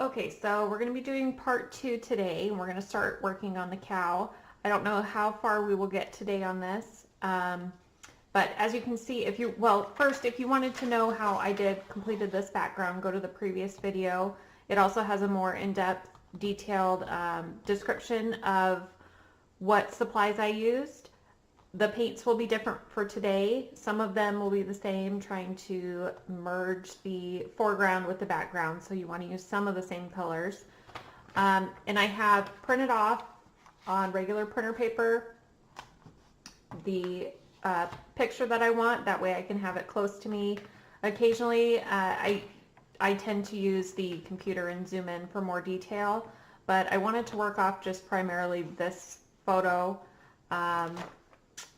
Okay, so we're going to be doing part 2 today, and we're going to start working on the cow. I don't know how far we will get today on this, but as you can see, first, if you wanted to know how I completed this background, go to the previous video. It also has a more in-depth, detailed description of what supplies I used. The paints will be different for today. Some of them will be the same, trying to merge the foreground with the background, so you want to use some of the same colors. And I have printed off on regular printer paper the picture that I want. That way I can have it close to me. Occasionally I tend to use the computer and zoom in for more detail, but I wanted to work off just primarily this photo.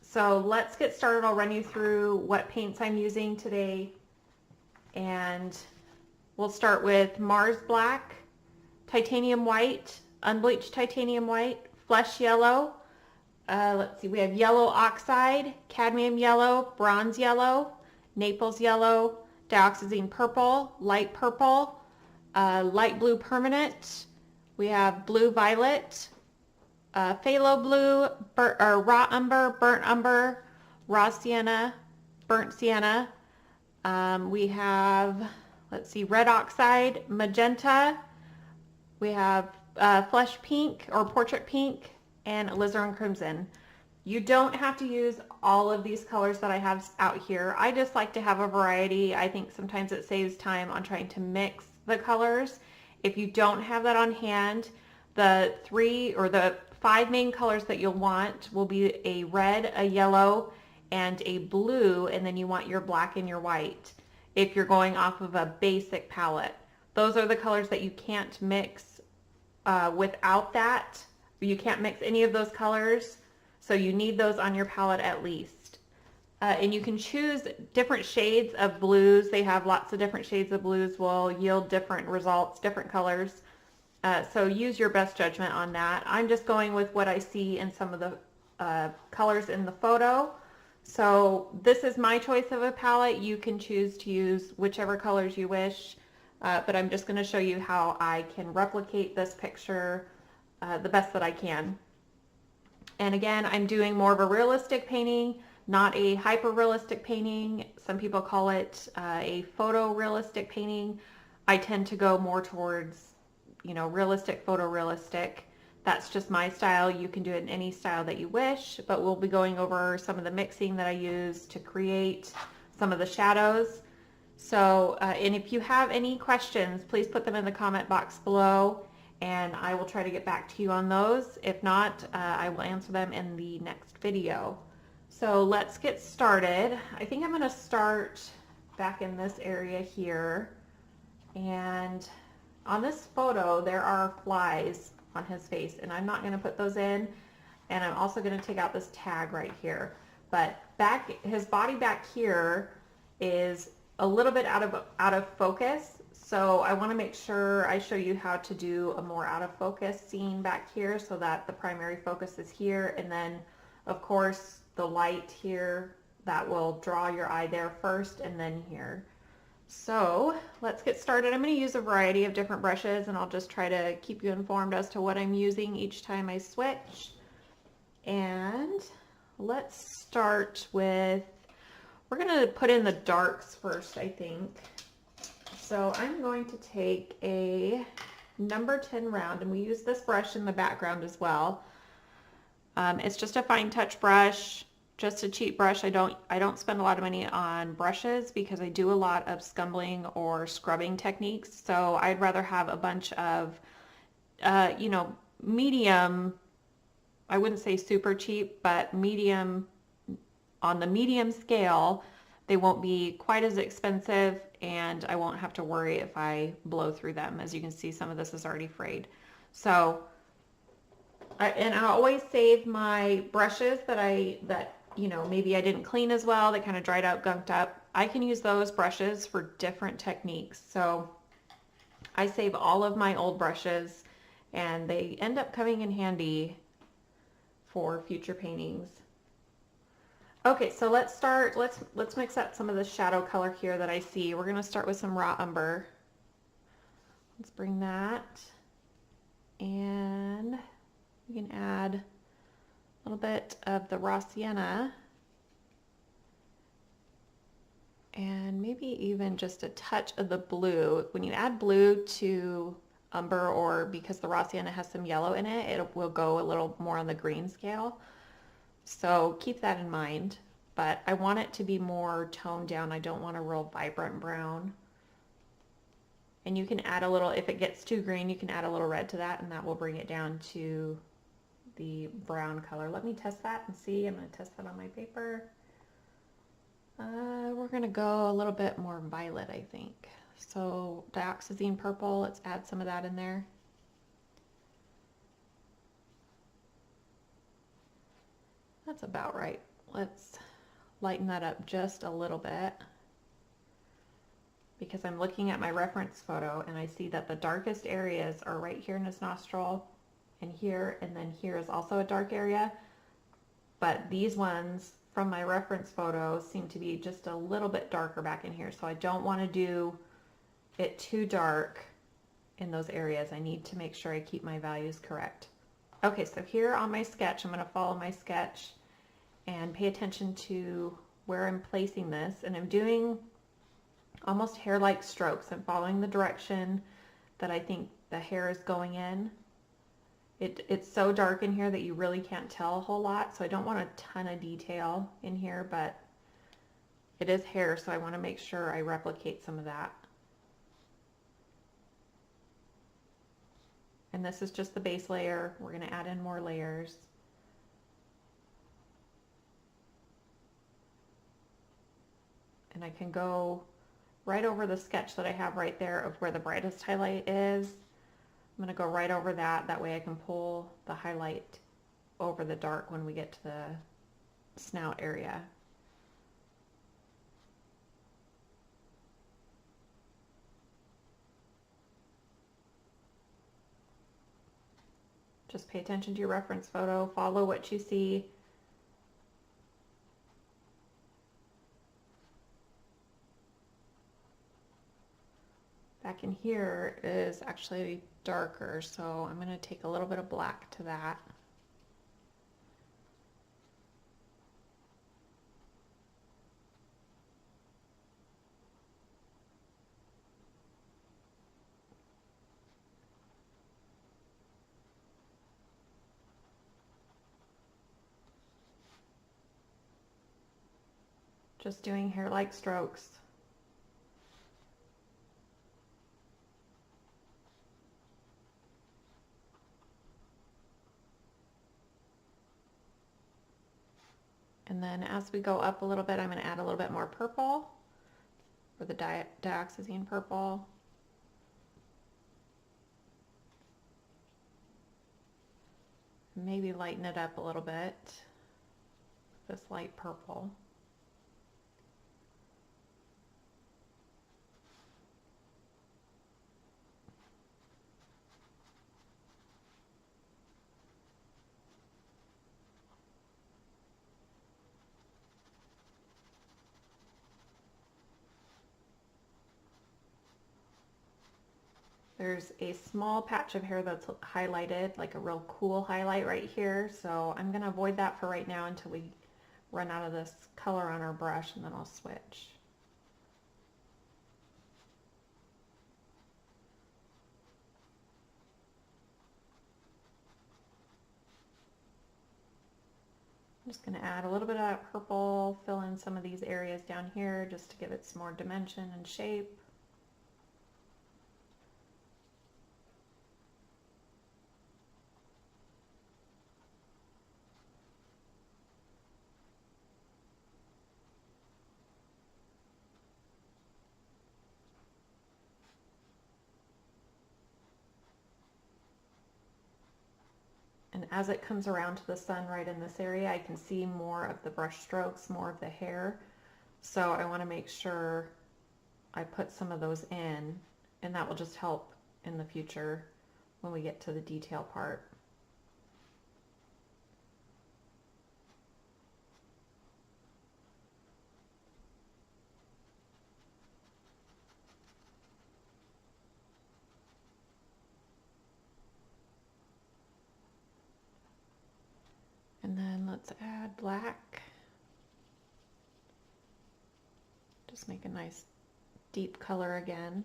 So let's get started. I'll run you through what paints I'm using today, and we'll start with Mars Black, Titanium White, Unbleached Titanium White, Flesh Yellow. Let's see, we have Yellow Oxide, Cadmium Yellow, Bronze Yellow, Naples Yellow, Dioxizine Purple, Light Purple, Light Blue Permanent. We have Blue Violet, Phthalo Blue, Raw Umber, Burnt Umber, Raw Sienna, Burnt Sienna. We have, let's see, Red Oxide, Magenta. We have Flesh Pink or Portrait Pink, and Alizarin Crimson. You don't have to use all of these colors that I have out here. I just like to have a variety. I think sometimes it saves time on trying to mix the colors. If you don't have that on hand, the 5 main colors that you'll want will be a red, a yellow, and a blue, and then you want your black and your white if you're going off of a basic palette. Those are the colors that you can't mix without that. You can't mix any of those colors, so you need those on your palette at least. And you can choose different shades of blues. They have lots of different shades of blues, will yield different results, different colors. So use your best judgment on that. I'm just going with what I see in some of the colors in the photo. So this is my choice of a palette. You can choose to use whichever colors you wish, but I'm just going to show you how I can replicate this picture the best that I can. And again, I'm doing more of a realistic painting, not a hyper-realistic painting. Some people call it a photorealistic painting. I tend to go more towards realistic, photorealistic. That's just my style. You can do it in any style that you wish, but we'll be going over some of the mixing that I use to create some of the shadows. So, and if you have any questions, please put them in the comment box below, and I will try to get back to you on those. If not, I will answer them in the next video. So let's get started. I think I'm going to start back in this area here, and on this photo, there are flies on his face, and I'm not going to put those in, and I'm also going to take out this tag right here. But his body back here is a little bit out of focus, so I want to make sure I show you how to do a more out of focus scene back here so that the primary focus is here, and then of course the light here, that will draw your eye there first, and then here. So let's get started. I'm going to use a variety of different brushes, and I'll just try to keep you informed as to what I'm using each time I switch. And let's start with, we're going to put in the darks first, I think. So I'm going to take a number 10 round, and we use this brush in the background as well. It's just a fine touch brush. Just a cheap brush. I don't spend a lot of money on brushes because I do a lot of scumbling or scrubbing techniques. So I'd rather have a bunch of, medium, I wouldn't say super cheap, but medium, on the medium scale. They won't be quite as expensive, and I won't have to worry if I blow through them. As you can see, some of this is already frayed. So, and I always save my brushes that maybe I didn't clean as well, that kind of dried out, gunked up. I can use those brushes for different techniques. So I save all of my old brushes, and they end up coming in handy for future paintings. Okay, so let's start, let's mix up some of the shadow color here that I see. We're going to start with some raw umber. Let's bring that, and we can add a little bit of the raw sienna, and maybe even just a touch of the blue. When you add blue to umber, or because the raw sienna has some yellow in it, it will go a little more on the green scale. So keep that in mind, but I want it to be more toned down. I don't want a real vibrant brown. And you can add a little, if it gets too green, you can add a little red to that, and that will bring it down to the brown color. Let me test that and see. I'm going to test that on my paper. We're going to go a little bit more violet, I think. So Dioxizine Purple, let's add some of that in there. That's about right. Let's lighten that up just a little bit, because I'm looking at my reference photo and I see that the darkest areas are right here in his nostril and then here is also a dark area. But these ones from my reference photo seem to be just a little bit darker back in here. So I don't want to do it too dark in those areas. I need to make sure I keep my values correct. Okay, so here on my sketch, I'm going to follow my sketch and pay attention to where I'm placing this. And I'm doing almost hair-like strokes. I'm following the direction that I think the hair is going in. It's so dark in here that you really can't tell a whole lot, so I don't want a ton of detail in here, but it is hair, so I want to make sure I replicate some of that. And this is just the base layer. We're going to add in more layers. And I can go right over the sketch that I have right there of where the brightest highlight is. I'm going to go right over that. That way I can pull the highlight over the dark when we get to the snout area. Just pay attention to your reference photo. Follow what you see. Back in here is actually darker, so I'm going to take a little bit of black to that. Just doing hair-like strokes. And then as we go up a little bit, I'm going to add a little bit more purple, or the Dioxizine Purple. Maybe lighten it up a little bit, this light purple. There's a small patch of hair that's highlighted, like a real cool highlight right here, so I'm going to avoid that for right now until we run out of this color on our brush, and then I'll switch. I'm just going to add a little bit of that purple, fill in some of these areas down here just to give it some more dimension and shape. And as it comes around to the sun right in this area, I can see more of the brush strokes, more of the hair. So I want to make sure I put some of those in, and that will just help in the future when we get to the detail part. Let's add black. Just make a nice deep color again.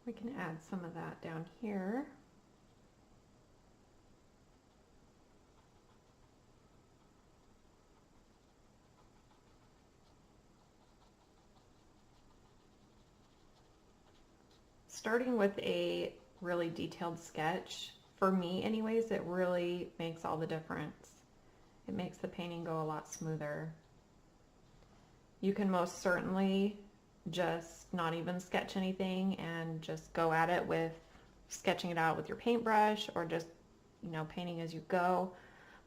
We can add some of that down here. Starting with a really detailed sketch, for me anyways, it really makes all the difference. It makes the painting go a lot smoother. You can most certainly just not even sketch anything and just go at it with sketching it out with your paintbrush, or just, you know, painting as you go.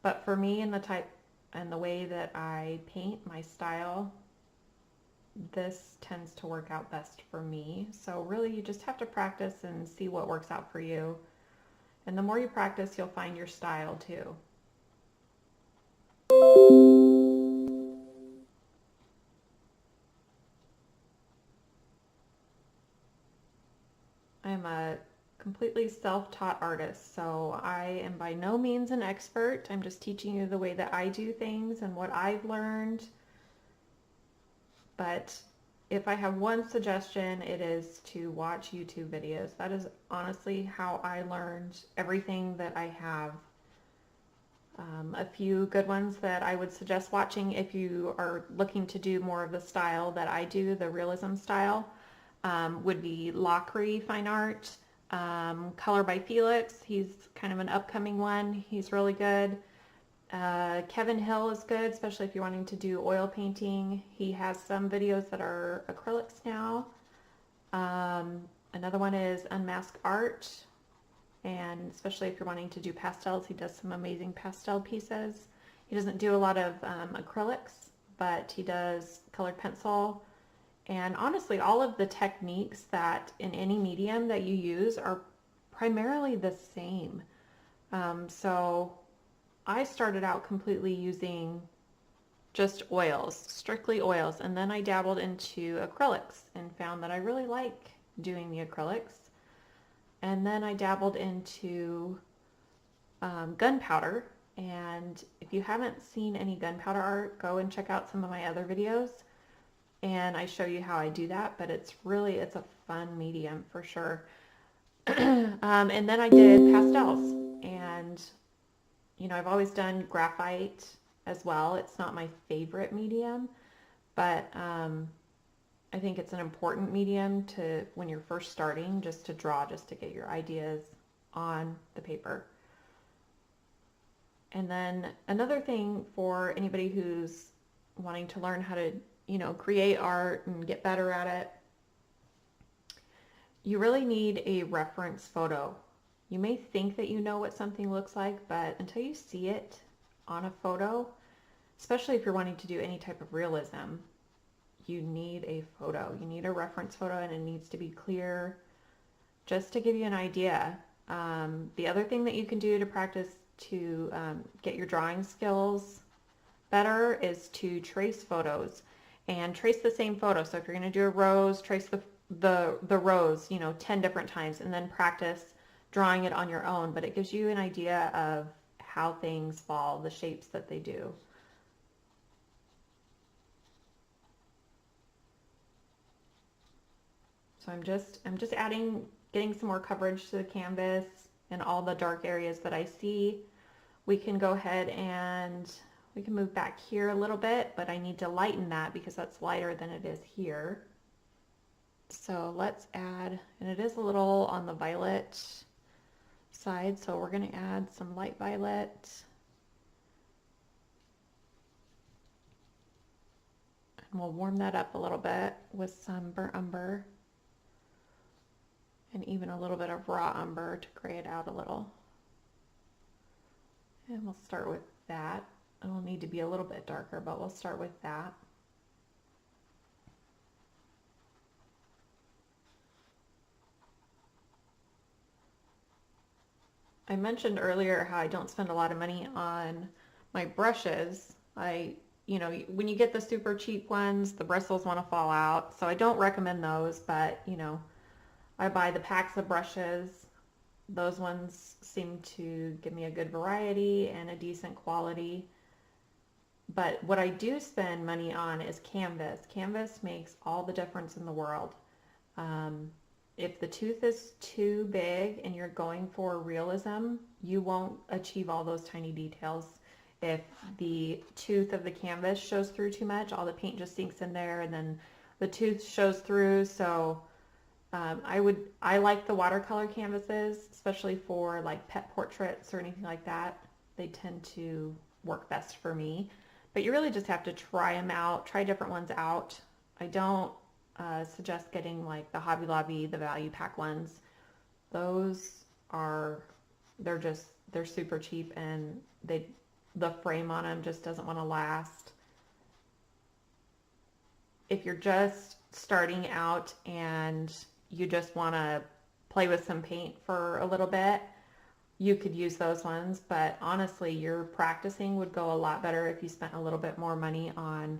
But for me and the type and the way that I paint, my style, this tends to work out best for me. So really you just have to practice and see what works out for you. And the more you practice, you'll find your style too. I'm a completely self-taught artist, so I am by no means an expert. I'm just teaching you the way that I do things and what I've learned. But if I have one suggestion, it is to watch YouTube videos. That is honestly how I learned everything that I have. A few good ones that I would suggest watching if you are looking to do more of the style that I do, the realism style, would be Lockery Fine Art, Color by Felix. He's kind of an upcoming one. He's really good. Kevin Hill is good, especially if you're wanting to do oil painting. He has some videos that are acrylics now. Another one is Unmasked Art, and especially if you're wanting to do pastels, he does some amazing pastel pieces. He doesn't do a lot of acrylics, but he does colored pencil. And honestly, all of the techniques that in any medium that you use are primarily the same. So I started out completely using just oils, strictly oils, and then I dabbled into acrylics and found that I really like doing the acrylics. And then I dabbled into gunpowder, and if you haven't seen any gunpowder art, go and check out some of my other videos, and I show you how I do that. But it's a fun medium for sure. And then I did pastels, and you know, I've always done graphite as well. It's not my favorite medium, but I think it's an important medium to, when you're first starting, just to draw, just to get your ideas on the paper. And then another thing for anybody who's wanting to learn how to, you know, create art and get better at it, you really need a reference photo. You may think that you know what something looks like, but until you see it on a photo, especially if you're wanting to do any type of realism, you need a photo. You need a reference photo, and it needs to be clear, just to give you an idea. The other thing that you can do to practice to get your drawing skills better is to trace photos, and trace the same photo. So if you're going to do a rose, trace the rose, you know, 10 different times, and then practice drawing it on your own. But it gives you an idea of how things fall, the shapes that they do. So I'm just getting some more coverage to the canvas and all the dark areas that I see. We can go ahead and we can move back here a little bit, but I need to lighten that because that's lighter than it is here. So let's add, and it is a little on the violet side, so we're going to add some light violet. And we'll warm that up a little bit with some burnt umber and even a little bit of raw umber to gray it out a little. And we'll start with that. It'll need to be a little bit darker, but we'll start with that. I mentioned earlier how I don't spend a lot of money on my brushes. You know, when you get the super cheap ones, the bristles want to fall out. So I don't recommend those, but you know, I buy the packs of brushes. Those ones seem to give me a good variety and a decent quality. But what I do spend money on is canvas. Canvas makes all the difference in the world. If the tooth is too big and you're going for realism, you won't achieve all those tiny details. If the tooth of the canvas shows through too much, all the paint just sinks in there and then the tooth shows through. So I like the watercolor canvases, especially for like pet portraits or anything like that. They tend to work best for me. But you really just have to try them out, try different ones out. I don't suggest getting like the Hobby Lobby, the value pack ones. Those are, they're super cheap and the frame on them just doesn't want to last. If you're just starting out and you just want to play with some paint for a little bit, you could use those ones, but honestly, your practicing would go a lot better if you spent a little bit more money on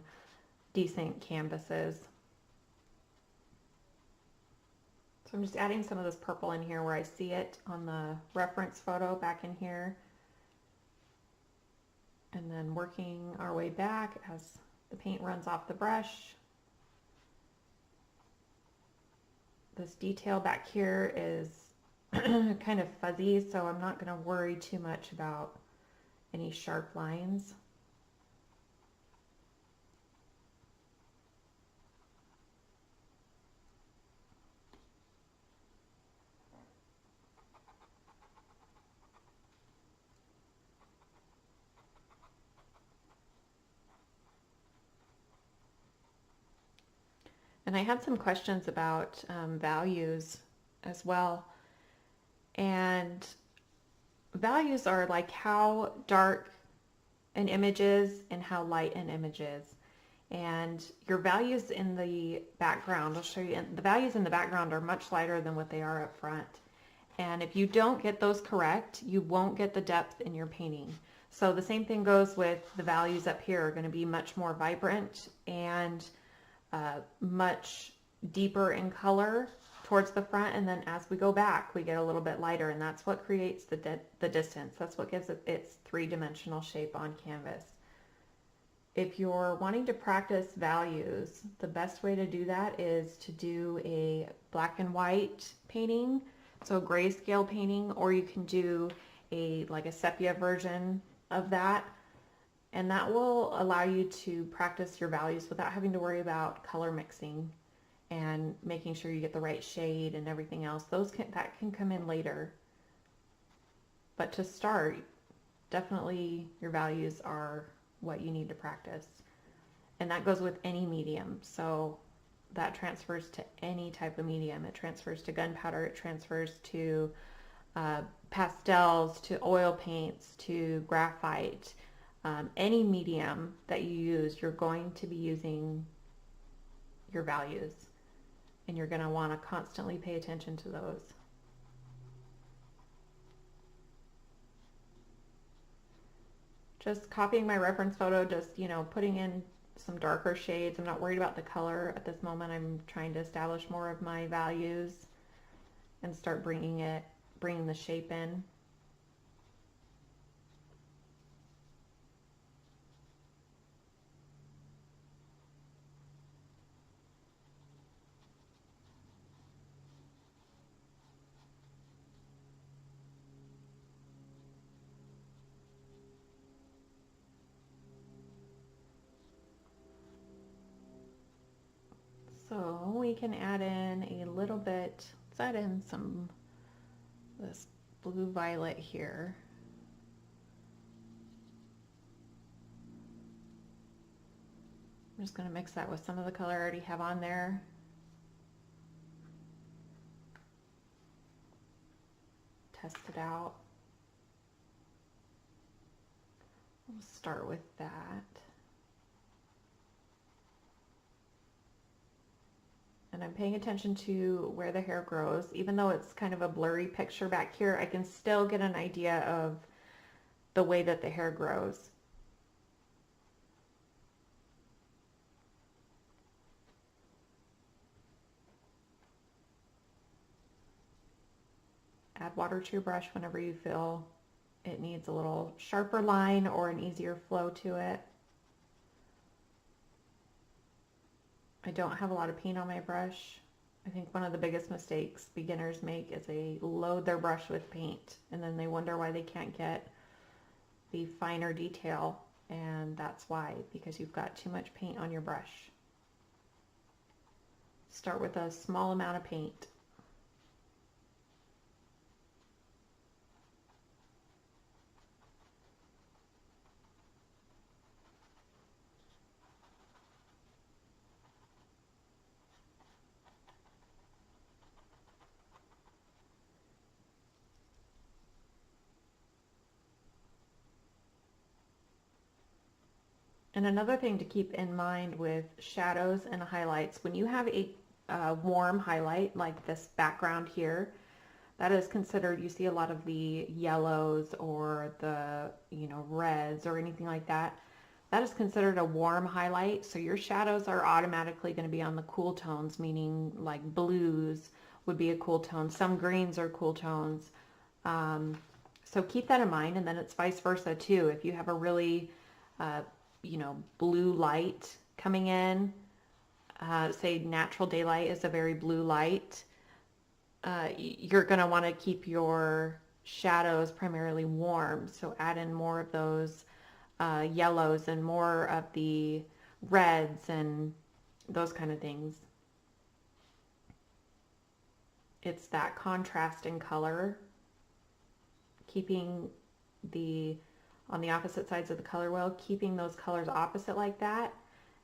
decent canvases. So I'm just adding some of this purple in here where I see it on the reference photo back in here. And then working our way back as the paint runs off the brush. This detail back here is kind of fuzzy, so I'm not going to worry too much about any sharp lines. And I had some questions about values as well. And values are like how dark an image is and how light an image is. And your values in the background, I'll show you, the values in the background are much lighter than what they are up front. And if you don't get those correct, you won't get the depth in your painting. So the same thing goes with the values up here are going to be much more vibrant and much deeper in color towards the front, and then as we go back we get a little bit lighter, and that's what creates the distance. That's what gives it its three-dimensional shape on canvas. If you're wanting to practice values, the best way to do that is to do a black and white painting, so grayscale painting, or you can do like a sepia version of that. And that will allow you to practice your values without having to worry about color mixing and making sure you get the right shade and everything else. That can come in later. But to start, definitely your values are what you need to practice. And that goes with any medium. So that transfers to any type of medium. It transfers to gunpowder, it transfers to pastels, to oil paints, to graphite. Any medium that you use, you're going to be using your values, and you're going to want to constantly pay attention to those. Just copying my reference photo, just, you know, putting in some darker shades. I'm not worried about the color at this moment. I'm trying to establish more of my values and start bringing the shape in. So we can add in a little bit, let's add in this blue violet here. I'm just going to mix that with some of the color I already have on there. Test it out. We'll start with that. And I'm paying attention to where the hair grows. Even though it's kind of a blurry picture back here, I can still get an idea of the way that the hair grows. Add water to your brush whenever you feel it needs a little sharper line or an easier flow to it. I don't have a lot of paint on my brush. I think one of the biggest mistakes beginners make is they load their brush with paint and then they wonder why they can't get the finer detail, and that's why, because you've got too much paint on your brush. Start with a small amount of paint. And another thing to keep in mind with shadows and highlights, when you have a warm highlight like this background here, that is considered, you see a lot of the yellows or the, reds or anything like that. That is considered a warm highlight. So your shadows are automatically going to be on the cool tones, meaning like blues would be a cool tone. Some greens are cool tones. So keep that in mind. And then it's vice versa too. If you have a really, blue light coming in, say natural daylight is a very blue light, you're going to want to keep your shadows primarily warm. So add in more of those yellows and more of the reds and those kind of things. It's that contrast in color, keeping on the opposite sides of the color wheel, keeping those colors opposite like that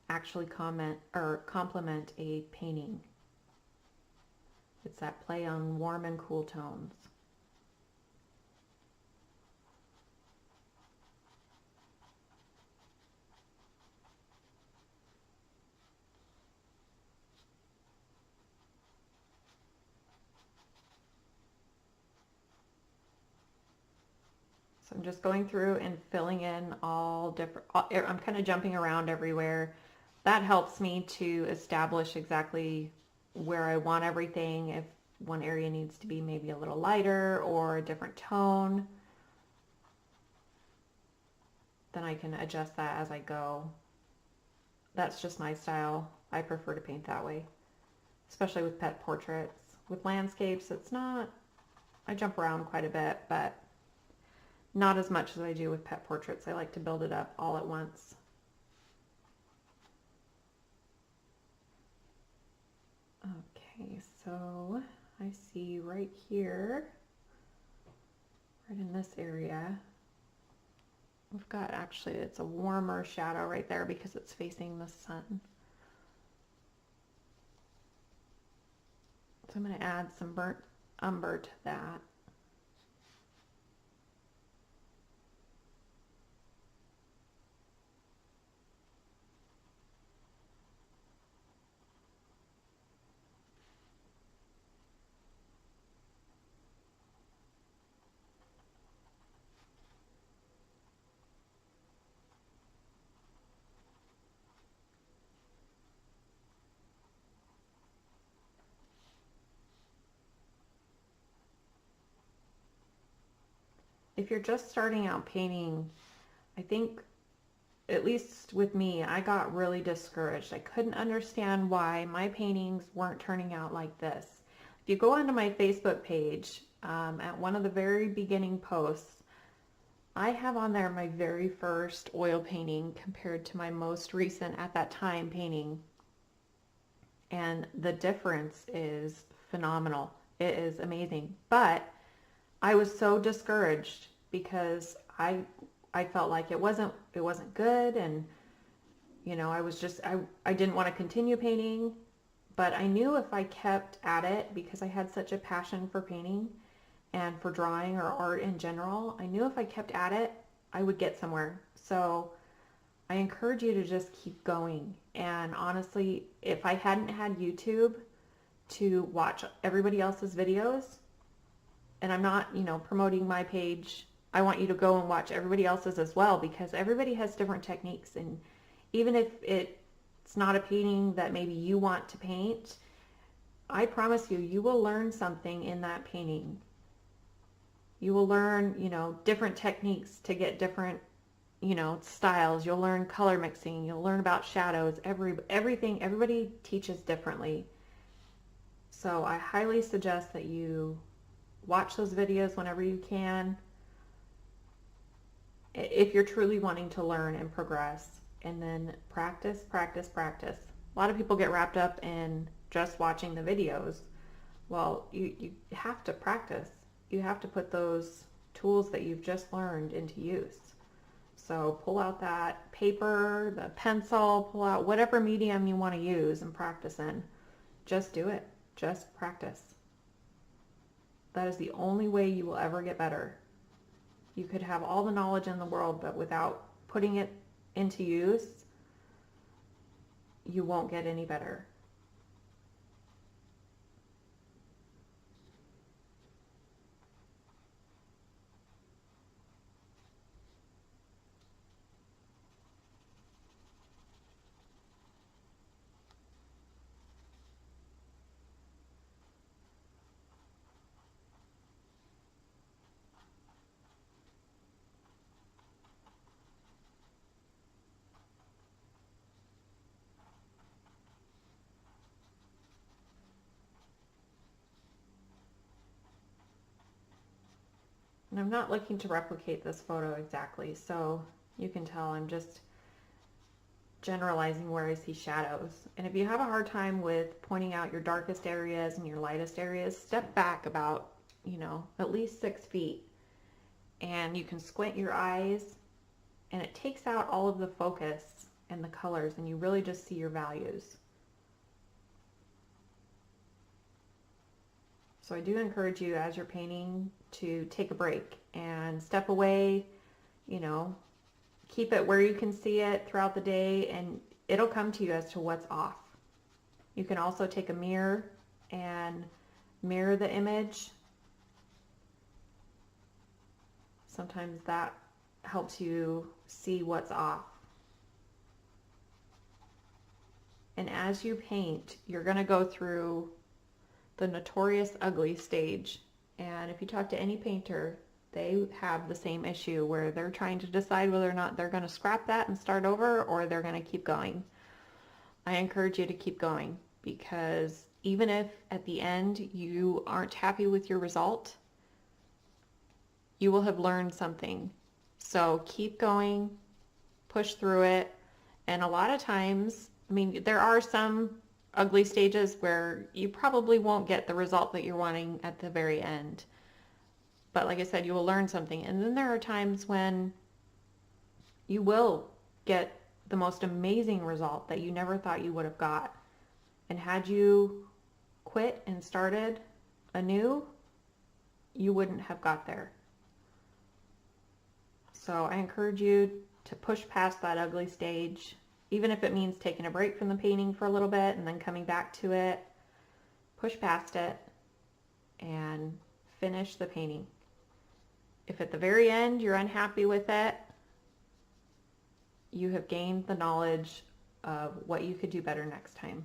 actually complement a painting. It's that play on warm and cool tones. So I'm just going through and filling in all different, I'm kind of jumping around everywhere. That helps me to establish exactly where I want everything. If one area needs to be maybe a little lighter or a different tone, then I can adjust that as I go. That's just my style. I prefer to paint that way, especially with pet portraits. With landscapes, it's not, I jump around quite a bit, but not as much as I do with pet portraits. I like to build it up all at once. Okay, so I see right here, right in this area, we've got, actually it's a warmer shadow right there because it's facing the sun. So I'm going to add some burnt umber to that. If you're just starting out painting, I think, at least with me, I got really discouraged. I couldn't understand why my paintings weren't turning out like this. If you go onto my Facebook page, at one of the very beginning posts, I have on there my very first oil painting compared to my most recent, at that time, painting. And the difference is phenomenal. It is amazing. But I was so discouraged because I felt like it wasn't good, and You know, I didn't want to continue painting, but I knew if I kept at it, because I had such a passion for painting and for drawing or art in general, I knew if I kept at it, I would get somewhere. So I encourage you to just keep going. And honestly, if I hadn't had YouTube to watch everybody else's videos, and I'm not, you know, promoting my page, I want you to go and watch everybody else's as well, because everybody has different techniques. And even if it's not a painting that maybe you want to paint, I promise you, you will learn something in that painting. You will learn, you know, different techniques to get different, you know, styles. You'll learn color mixing. You'll learn about shadows. Everything, everybody teaches differently. So I highly suggest that you watch those videos whenever you can, if you're truly wanting to learn and progress. And then practice, practice, practice. A lot of people get wrapped up in just watching the videos. Well, you have to practice. You have to put those tools that you've just learned into use. So pull out that paper, the pencil, pull out whatever medium you want to use and practice in. Just do it. Just practice. That is the only way you will ever get better. You could have all the knowledge in the world, but without putting it into use, you won't get any better. And I'm not looking to replicate this photo exactly, so you can tell I'm just generalizing where I see shadows. And if you have a hard time with pointing out your darkest areas and your lightest areas, step back about, you know, at least 6 feet, and you can squint your eyes, and it takes out all of the focus and the colors, and you really just see your values. So I do encourage you, as you're painting, to take a break and step away, you know, keep it where you can see it throughout the day, and it'll come to you as to what's off. You can also take a mirror and mirror the image. Sometimes that helps you see what's off. And as you paint, you're going to go through the notorious ugly stage. And if you talk to any painter, they have the same issue where they're trying to decide whether or not they're going to scrap that and start over, or they're going to keep going. I encourage you to keep going, because even if at the end you aren't happy with your result, you will have learned something. So keep going, push through it. And a lot of times, I mean, there are some ugly stages where you probably won't get the result that you're wanting at the very end. But like I said, you will learn something. And then there are times when you will get the most amazing result that you never thought you would have got. And had you quit and started anew, you wouldn't have got there. So I encourage you to push past that ugly stage, even if it means taking a break from the painting for a little bit and then coming back to it. Push past it and finish the painting. If at the very end you're unhappy with it, you have gained the knowledge of what you could do better next time.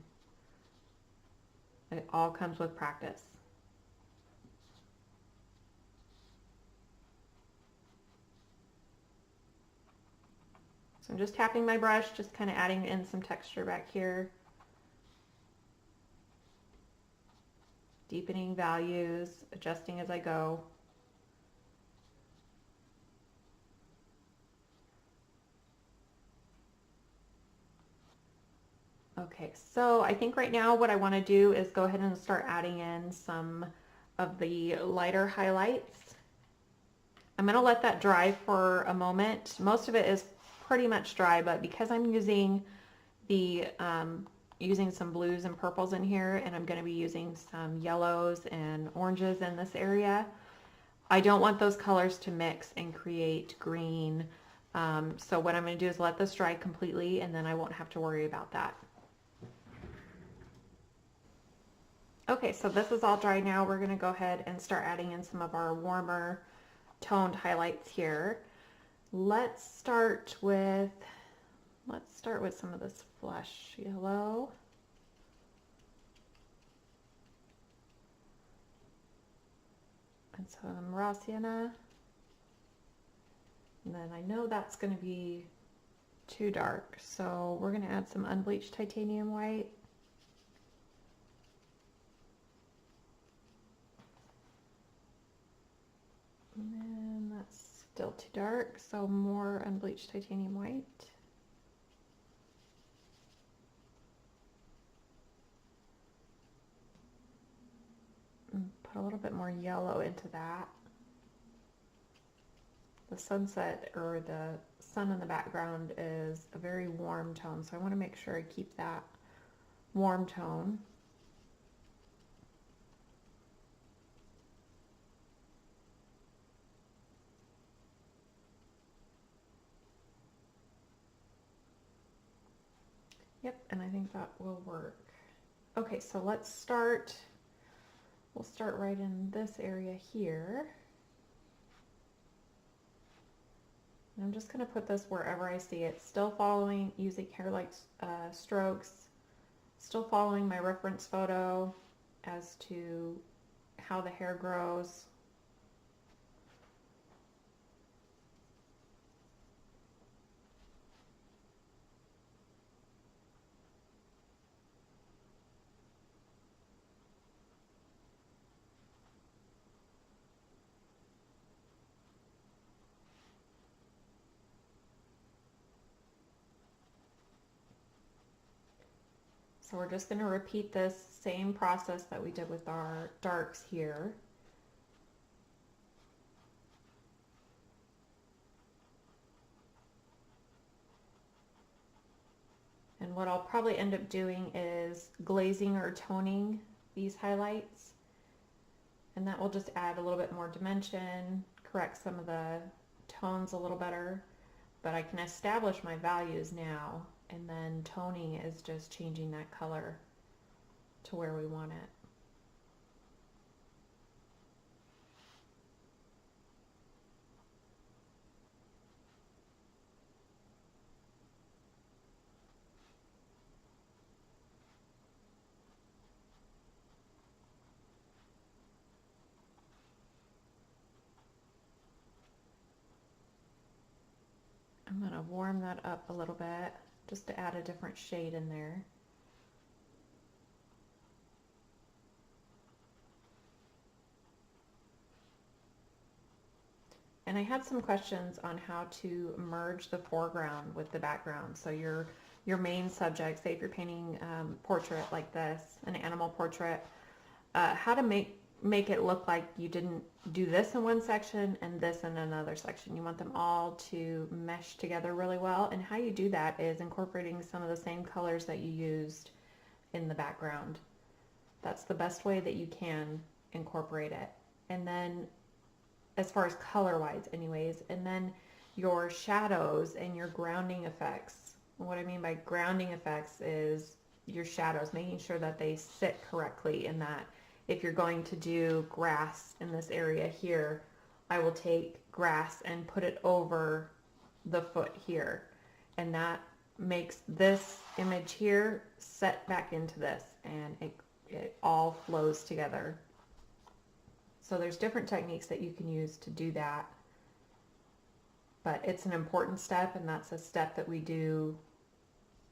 It all comes with practice. So I'm just tapping my brush, just kind of adding in some texture back here. Deepening values, adjusting as I go. Okay, so I think right now what I want to do is go ahead and start adding in some of the lighter highlights. I'm going to let that dry for a moment. Most of it is pretty much dry, but because I'm using be using some blues and purples in here, and I'm going to be using some yellows and oranges in this area. I don't want those colors to mix and create green, so what I'm going to do is let this dry completely, and then I won't have to worry about that. Okay, so this is all dry now. We're going to go ahead and start adding in some of our warmer toned highlights here. Let's start with some of this flesh yellow. And some raw sienna. And then I know that's going to be too dark, so we're going to add some unbleached titanium white. And then that's still too dark, so more unbleached titanium white. And put a little bit more yellow into that. The sunset, or the sun in the background, is a very warm tone, so I want to make sure I keep that warm tone. Yep, and I think that will work. Okay, so let's start. We'll start right in this area here. And I'm just going to put this wherever I see it, still following, using hair-like strokes, still following my reference photo as to how the hair grows. So we're just going to repeat this same process that we did with our darks here. And what I'll probably end up doing is glazing or toning these highlights. And that will just add a little bit more dimension, correct some of the tones a little better. But I can establish my values now, and then toning is just changing that color to where we want it. I'm going to warm that up a little bit just to add a different shade in there. And I had some questions on how to merge the foreground with the background. So your main subject, say if you're painting portrait like this, an animal portrait, how to make it look like you didn't do this in one section and this in another section. You want them all to mesh together really well, and how you do that is incorporating some of the same colors that you used in the background. That's the best way that you can incorporate it. And then as far as color wise anyways, and then your shadows and your grounding effects. And what I mean by grounding effects is your shadows, making sure that they sit correctly, in that if you're going to do grass in this area here, I will take grass and put it over the foot here, and that makes this image here set back into this, and it all flows together. So there's different techniques that you can use to do that, but it's an important step, and that's a step that we do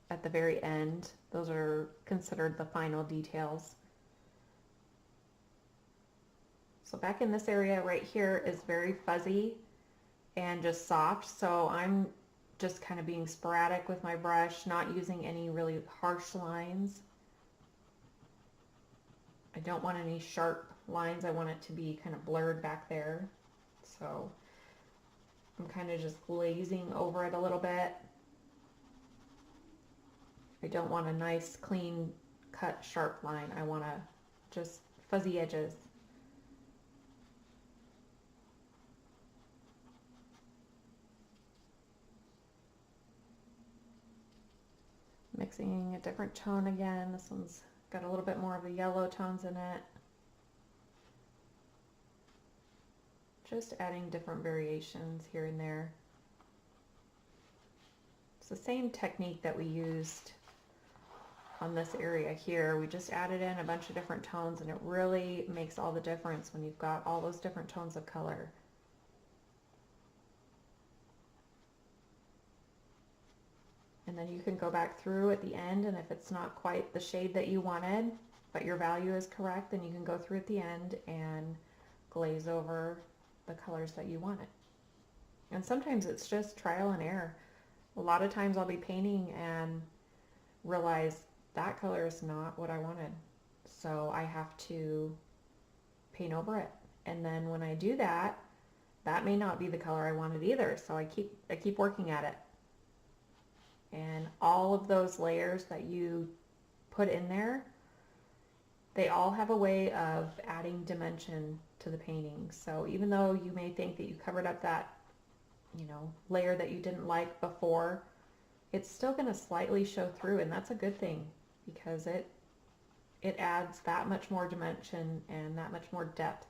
at the very end. Those are considered the final details. So back in this area right here is very fuzzy and just soft, so I'm just kind of being sporadic with my brush, not using any really harsh lines. I don't want any sharp lines. I want it to be kind of blurred back there. So I'm kind of just glazing over it a little bit. I don't want a nice, clean cut, sharp line. I want to just fuzzy edges. Mixing a different tone again. This one's got a little bit more of the yellow tones in it. Just adding different variations here and there. It's the same technique that we used on this area here. We just added in a bunch of different tones, and it really makes all the difference when you've got all those different tones of color. And then you can go back through at the end, and if it's not quite the shade that you wanted, but your value is correct, then you can go through at the end and glaze over the colors that you wanted. And sometimes it's just trial and error. A lot of times I'll be painting and realize that color is not what I wanted, so I have to paint over it. And then when I do that, that may not be the color I wanted either, so I keep working at it. And all of those layers that you put in there, they all have a way of adding dimension to the painting. So even though you may think that you covered up that, layer that you didn't like before, it's still going to slightly show through, and that's a good thing because it adds that much more dimension and that much more depth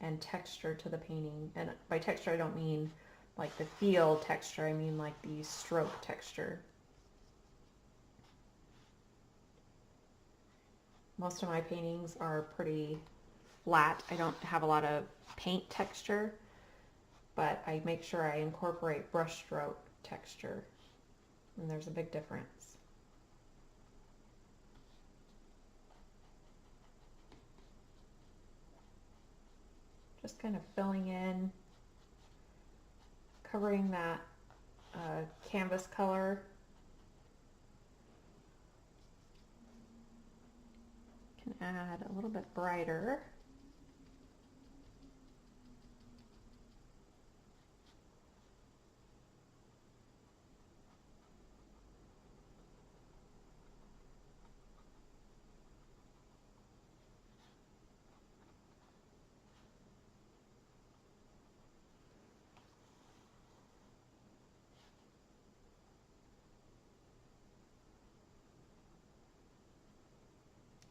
and texture to the painting. And by texture, I don't mean like the feel texture, I mean like the stroke texture. Most of my paintings are pretty flat. I don't have a lot of paint texture, but I make sure I incorporate brush stroke texture, and there's a big difference. Just kind of filling in, covering that canvas color. Can add a little bit brighter.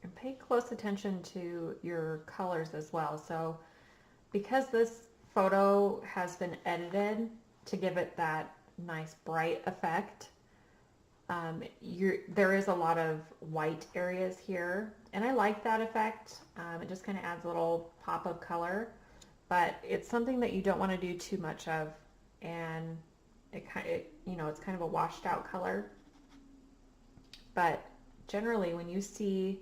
And pay close attention to your colors as well. So because this photo has been edited to give it that nice bright effect, there is a lot of white areas here, and I like that effect. It just kind of adds a little pop of color, but it's something that you don't want to do too much of, and it's kind of a washed out color. But generally when you see,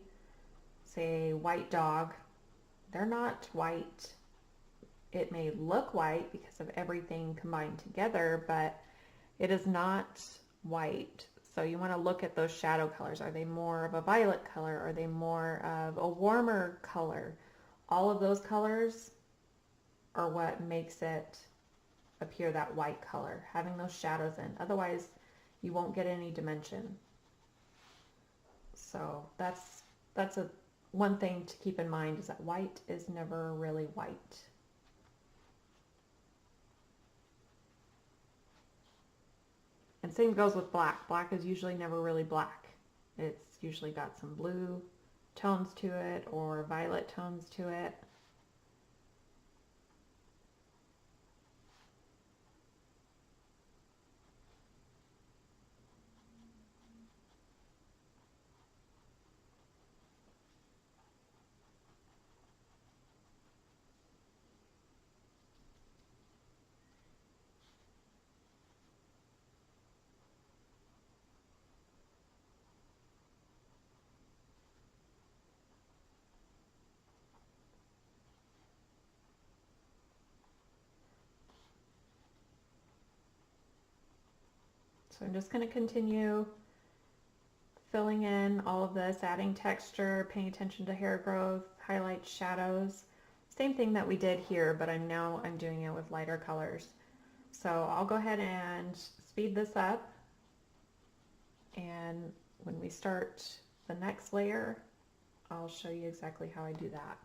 say, a white dog, they're not white. It may look white because of everything combined together, but it is not white. So you want to look at those shadow colors. Are they more of a violet color? Are they more of a warmer color? All of those colors are what makes it appear that white color, having those shadows in. Otherwise, you won't get any dimension. So that's one thing to keep in mind, is that white is never really white. And same goes with black. Black is usually never really black. It's usually got some blue tones to it or violet tones to it. So I'm just going to continue filling in all of this, adding texture, paying attention to hair growth, highlights, shadows. Same thing that we did here, but I'm doing it with lighter colors. So I'll go ahead and speed this up and when we start the next layer, I'll show you exactly how I do that.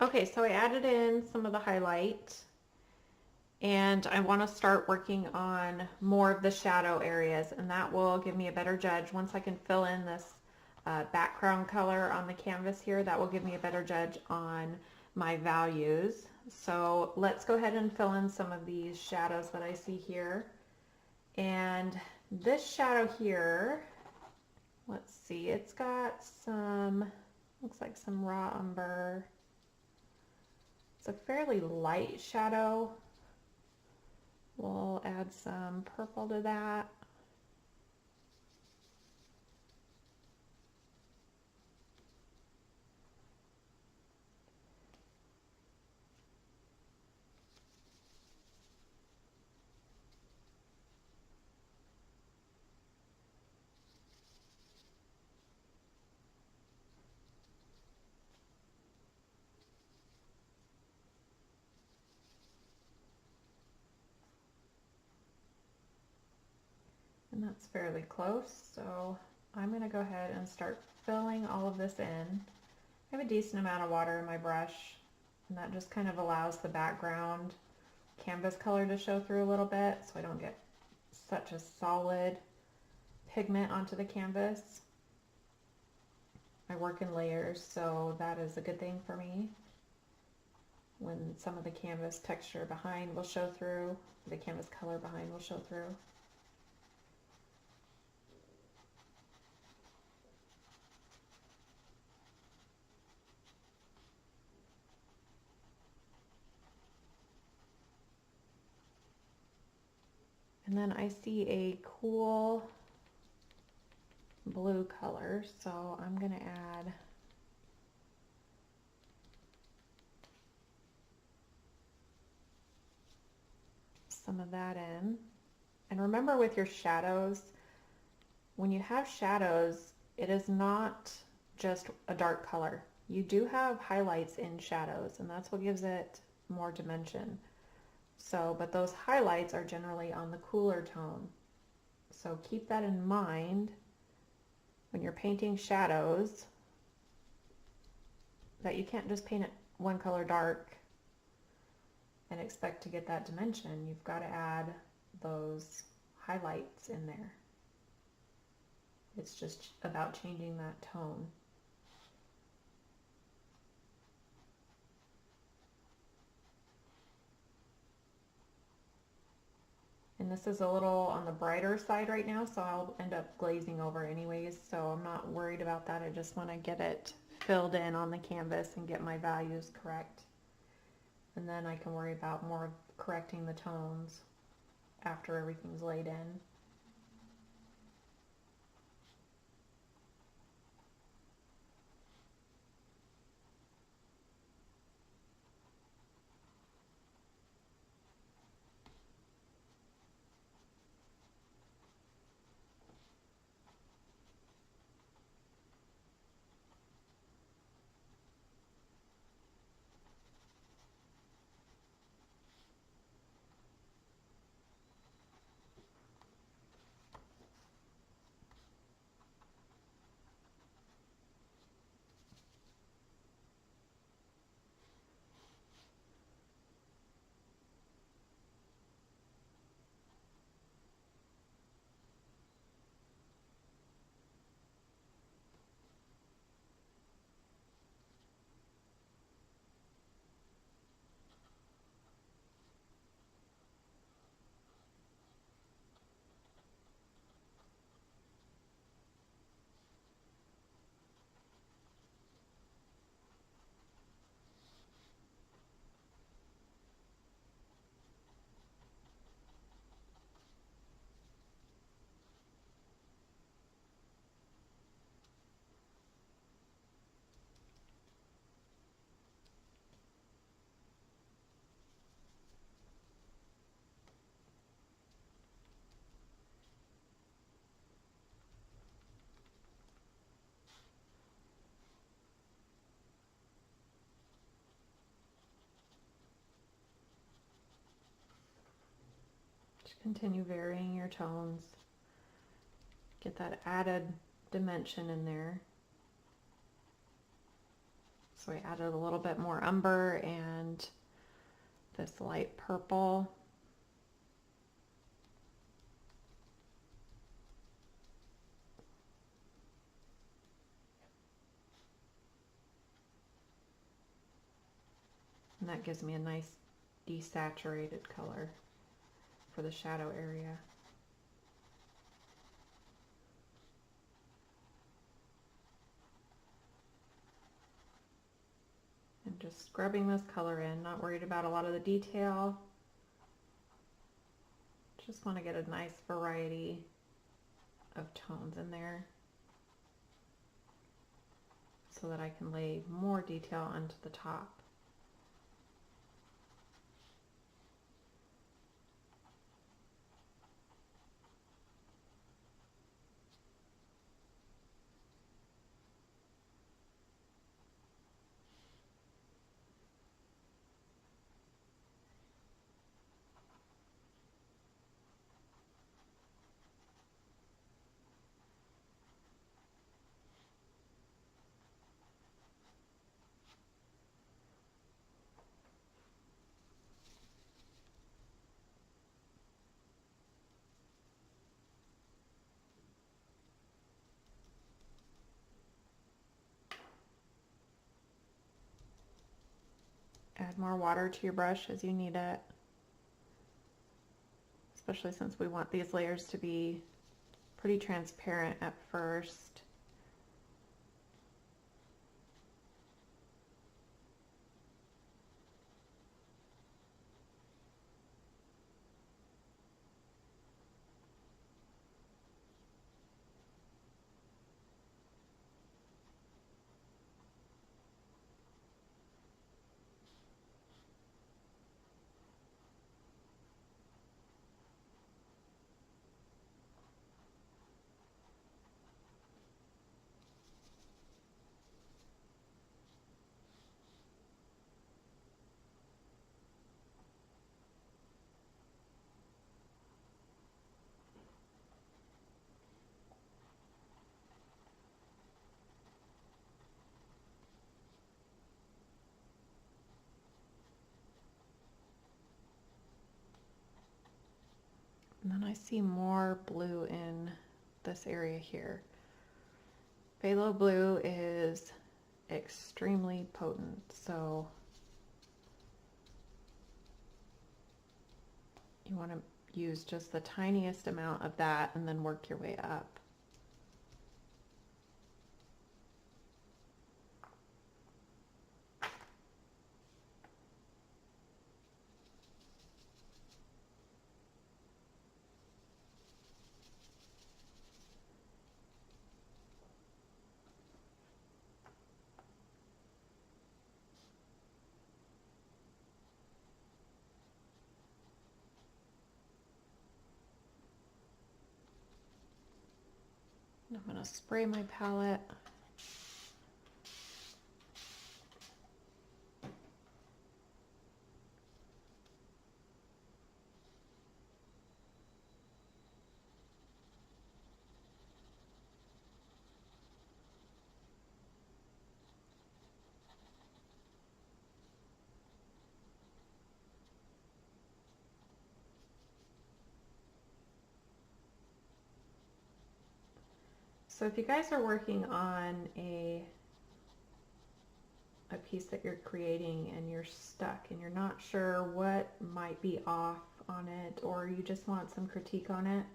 Okay, so I added in some of the highlight and I want to start working on more of the shadow areas, and that will give me a better judge. Once I can fill in this background color on the canvas here, that will give me a better judge on my values. So let's go ahead and fill in some of these shadows that I see here. And this shadow here, let's see, it's got some, looks like some raw umber. It's a fairly light shadow. We'll add some purple to that. And that's fairly close, so I'm going to go ahead and start filling all of this in. I have a decent amount of water in my brush, and that just kind of allows the background canvas color to show through a little bit so I don't get such a solid pigment onto the canvas. I work in layers, so that is a good thing for me. When some of the canvas texture behind will show through, the canvas color behind will show through. And then I see a cool blue color, so I'm going to add some of that in. And remember with your shadows, when you have shadows, it is not just a dark color. You do have highlights in shadows, and that's what gives it more dimension. So, but those highlights are generally on the cooler tone. So keep that in mind when you're painting shadows, that you can't just paint it one color dark and expect to get that dimension, you've got to add those highlights in there. It's just about changing that tone. And this is a little on the brighter side right now, so I'll end up glazing over anyways, so I'm not worried about that. I just want to get it filled in on the canvas and get my values correct. And then I can worry about more of correcting the tones after everything's laid in. Just continue varying your tones. Get that added dimension in there. So I added a little bit more umber and this light purple. And that gives me a nice desaturated color for the shadow area. And just scrubbing this color in, not worried about a lot of the detail. Just want to get a nice variety of tones in there so that I can lay more detail onto the top. Add more water to your brush as you need it, especially since we want these layers to be pretty transparent at first. I see more blue in this area here. Phthalo Blue is extremely potent, so you want to use just the tiniest amount of that and then work your way up. I'm going to spray my palette. So if you guys are working on a piece that you're creating and you're stuck and you're not sure what might be off on it, or you just want some critique on it,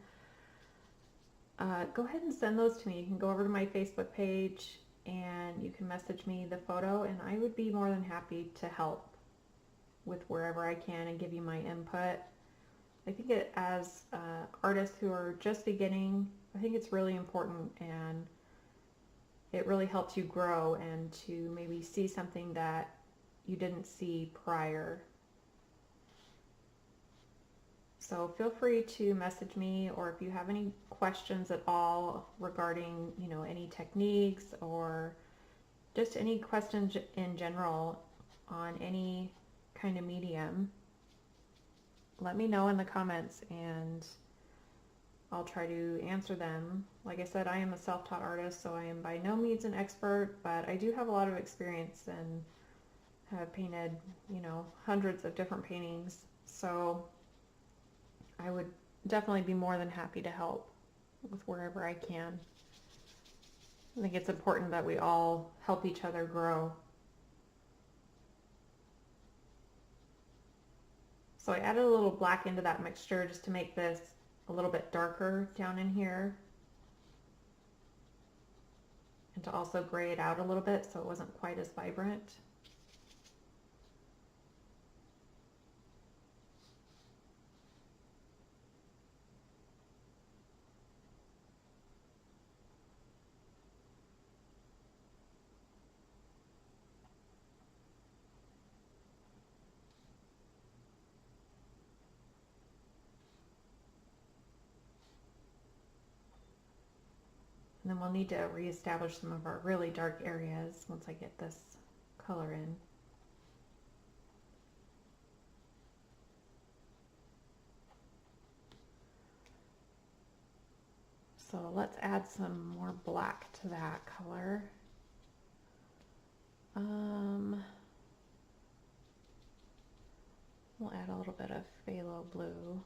go ahead and send those to me. You can go over to my Facebook page and you can message me the photo, and I would be more than happy to help with wherever I can and give you my input. I think it, as artists who are just beginning, I think it's really important, and it really helps you grow and to maybe see something that you didn't see prior. So feel free to message me, or if you have any questions at all regarding, you know, any techniques or just any questions in general on any kind of medium, let me know in the comments and I'll try to answer them. Like I said, I am a self-taught artist, so I am by no means an expert, but I do have a lot of experience and have painted, you know, hundreds of different paintings. So I would definitely be more than happy to help with wherever I can. I think it's important that we all help each other grow. So I added a little black into that mixture just to make this a little bit darker down in here, and to also gray it out a little bit so it wasn't quite as vibrant. And then we'll need to reestablish some of our really dark areas once I get this color in. So let's add some more black to that color. We'll add a little bit of phthalo blue.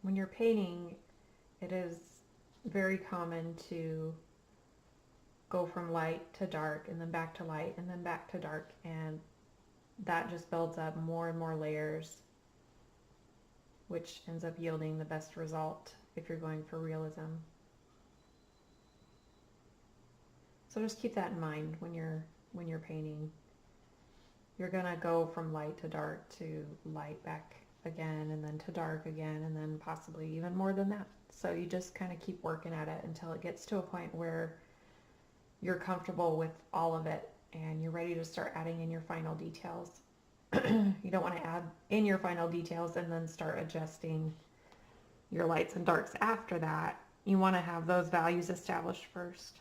When you're painting, it is very common to go from light to dark and then back to light and then back to dark, and that just builds up more and more layers, which ends up yielding the best result if you're going for realism. So just keep that in mind when you're painting. You're gonna go from light to dark to light back again, and then to dark again, and then possibly even more than that. So you just kind of keep working at it until it gets to a point where you're comfortable with all of it and you're ready to start adding in your final details. You don't want to add in your final details and then start adjusting your lights and darks after that, you want to have those values established first.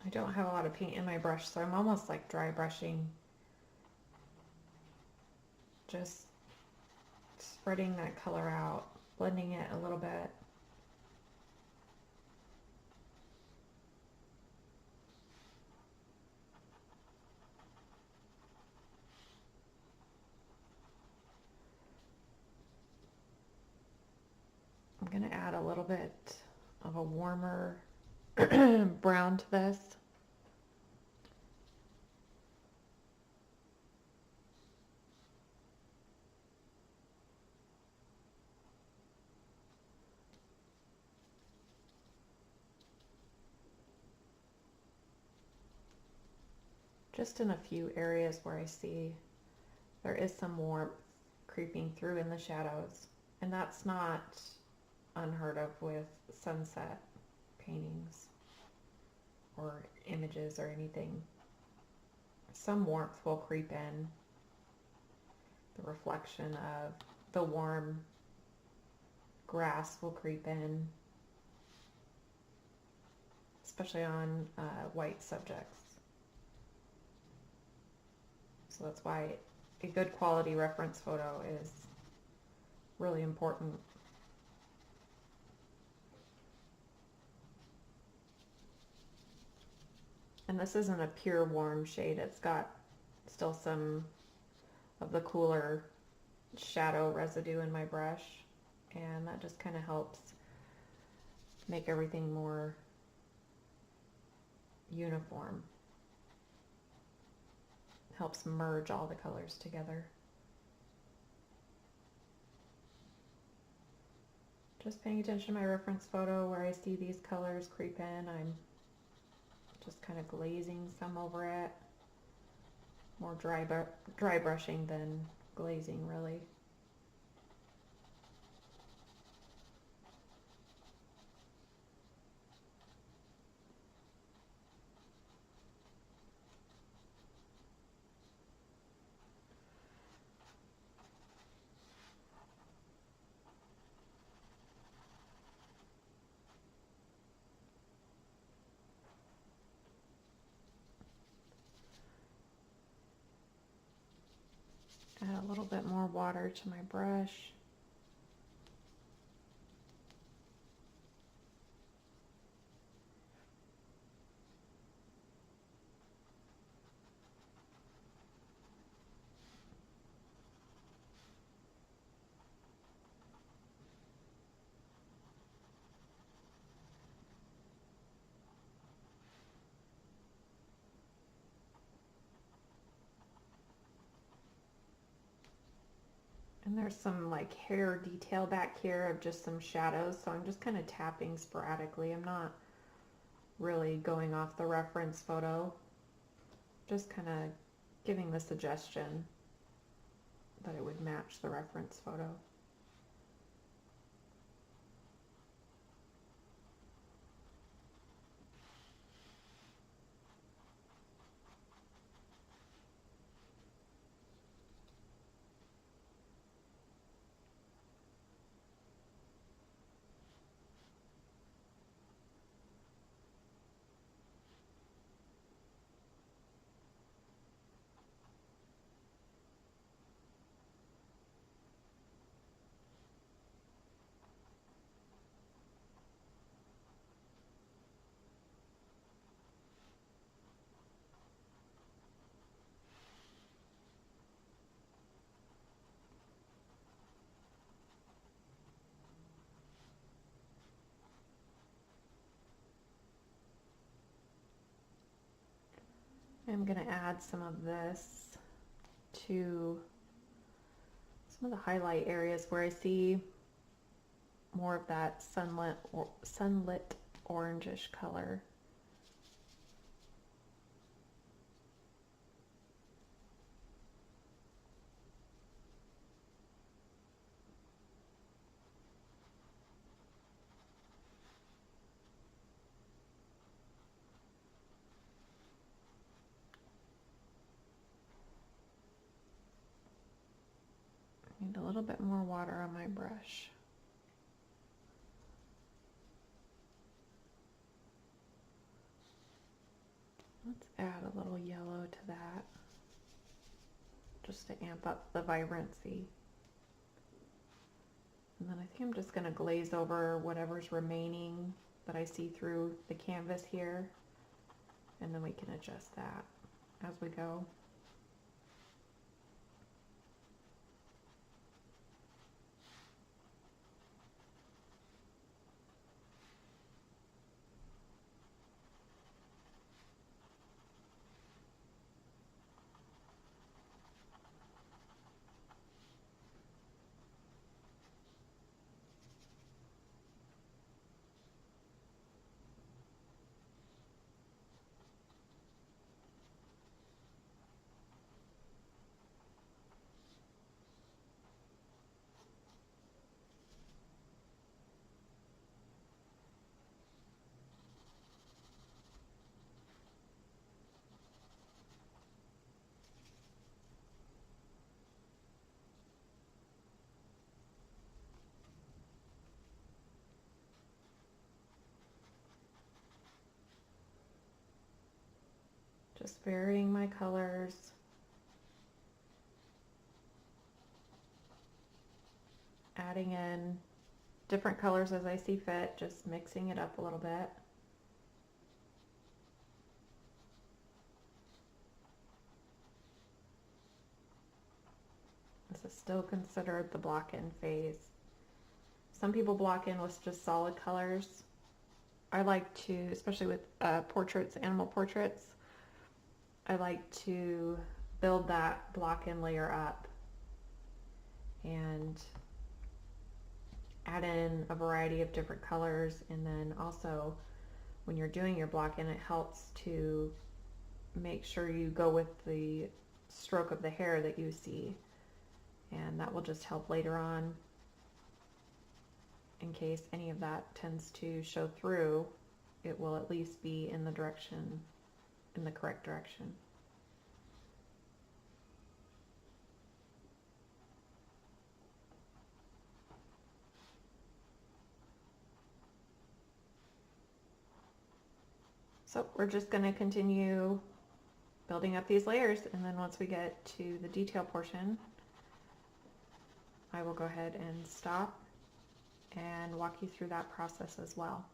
I don't have a lot of paint in my brush, so I'm almost like dry brushing. Just spreading that color out, blending it a little bit. I'm going to add a little bit of a warmer brown to this. Just in a few areas where I see there is some warmth creeping through in the shadows. And that's not unheard of with sunset paintings or images or anything. Some warmth will creep in. The reflection of the warm grass will creep in, especially on white subjects. So that's why a good quality reference photo is really important. And this isn't a pure warm shade. It's got still some of the cooler shadow residue in my brush, and that just kind of helps make everything more uniform. Helps merge all the colors together. Just paying attention to my reference photo where I see these colors creep in. I'm just kind of glazing some over it. More dry brushing than glazing, really. Add a little bit more water to my brush. And there's some like hair detail back here of just some shadows, so I'm just kind of tapping sporadically. I'm not really going off the reference photo, just kind of giving the suggestion that it would match the reference photo. I'm going to add some of this to some of the highlight areas where I see more of that sunlit orangish color. Need a little bit more water on my brush. Let's add a little yellow to that, just to amp up the vibrancy. And then I think I'm just going to glaze over whatever's remaining that I see through the canvas here, and then we can adjust that as we go. Just varying my colors. Adding in different colors as I see fit, just mixing it up a little bit. This is still considered the block-in phase. Some people block in with just solid colors. I like to, especially with portraits, animal portraits, I like to build that block-in layer up and add in a variety of different colors. And then also when you're doing your block-in, it helps to make sure you go with the stroke of the hair that you see, and that will just help later on in case any of that tends to show through. It will at least be in the direction, in the correct direction. So we're just going to continue building up these layers, and then once we get to the detail portion, I will go ahead and stop and walk you through that process as well.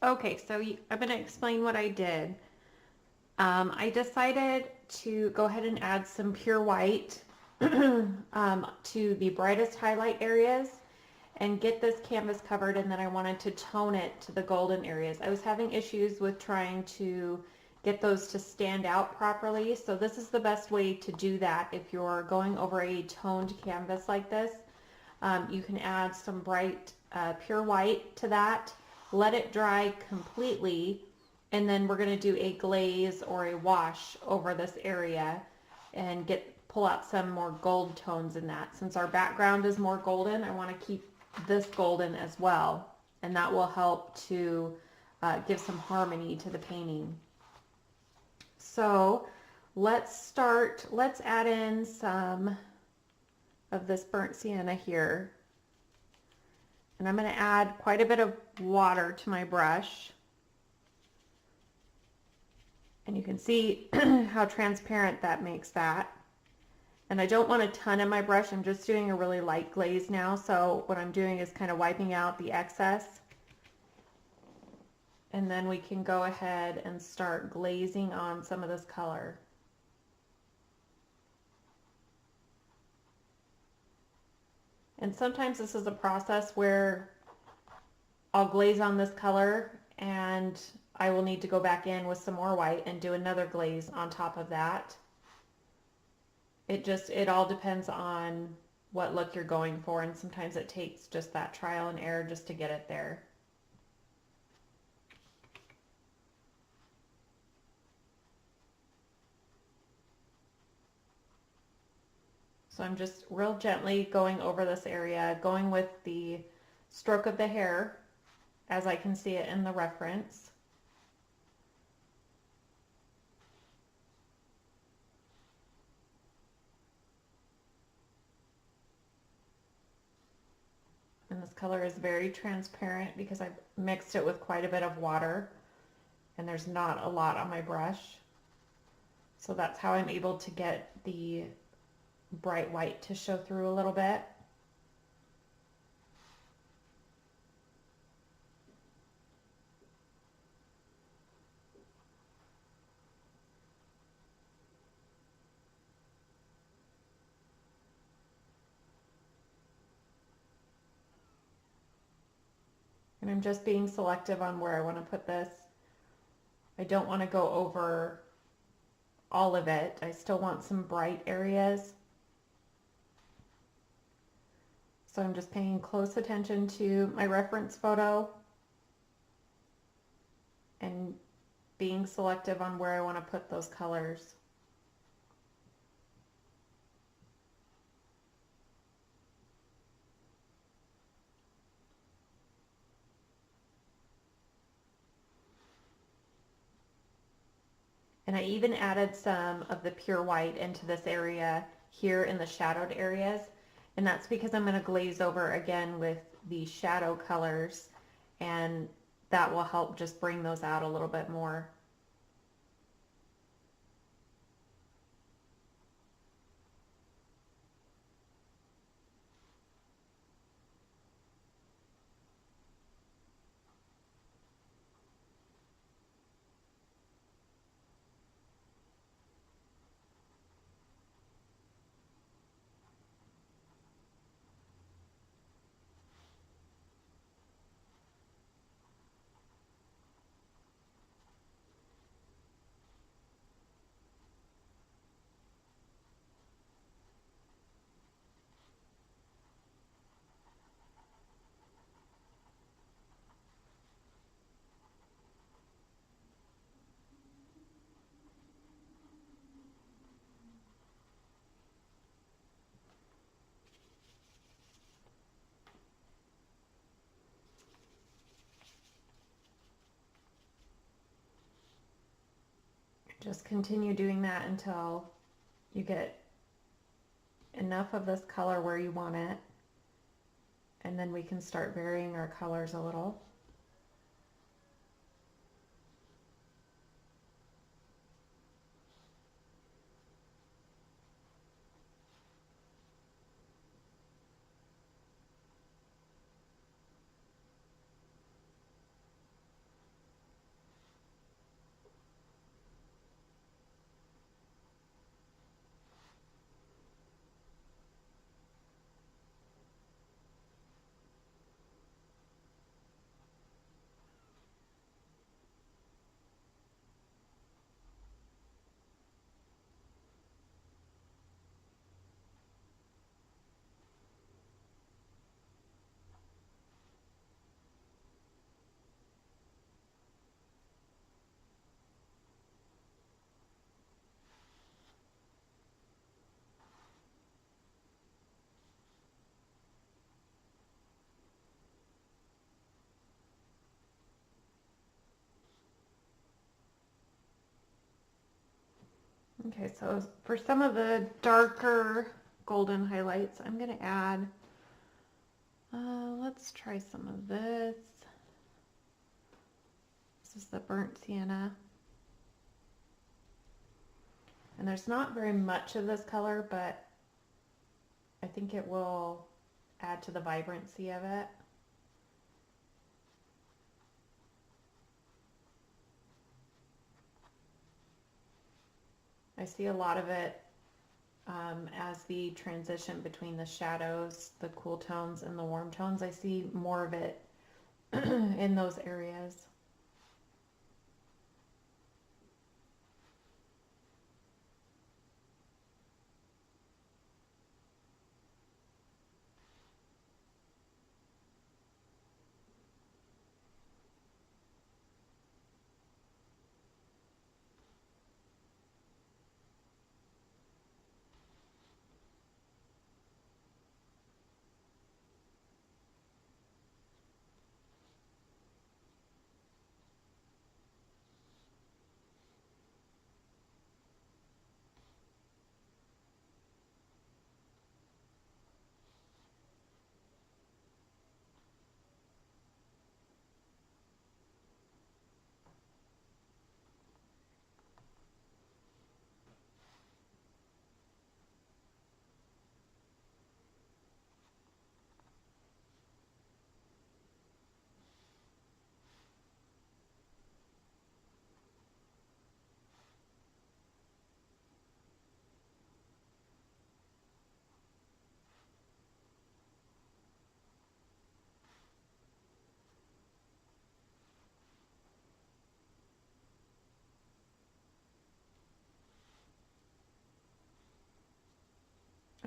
Okay, so I'm going to explain what I did. I decided to go ahead and add some pure white to the brightest highlight areas and get this canvas covered, and then I wanted to tone it to the golden areas. I was having issues with trying to get those to stand out properly, so this is the best way to do that. If you're going over a toned canvas like this, you can add some bright pure white to that, let it dry completely, and then we're going to do a glaze or a wash over this area and pull out some more gold tones in that. Since our background is more golden, I want to keep this golden as well, and that will help to give some harmony to the painting. So let's add in some of this burnt sienna here. And I'm going to add quite a bit of water to my brush. And you can see how transparent that makes that. And I don't want a ton in my brush. I'm just doing a really light glaze now. So what I'm doing is kind of wiping out the excess. And then we can go ahead and start glazing on some of this color. And sometimes this is a process where I'll glaze on this color and I will need to go back in with some more white and do another glaze on top of that. It all depends on what look you're going for, and sometimes it takes just that trial and error just to get it there. So I'm just real gently going over this area, going with the stroke of the hair as I can see it in the reference. And this color is very transparent because I've mixed it with quite a bit of water and there's not a lot on my brush. So that's how I'm able to get the bright white to show through a little bit. And I'm just being selective on where I want to put this. I don't want to go over all of it. I still want some bright areas. So I'm just paying close attention to my reference photo and being selective on where I want to put those colors. And I even added some of the pure white into this area here in the shadowed areas. And that's because I'm going to glaze over again with the shadow colors, and that will help just bring those out a little bit more. Just continue doing that until you get enough of this color where you want it, and then we can start varying our colors a little. Okay, so for some of the darker golden highlights, I'm going to add, let's try some of this. This is the burnt sienna. And there's not very much of this color, but I think it will add to the vibrancy of it. I see a lot of it as the transition between the shadows, the cool tones, and the warm tones. I see more of it in those areas.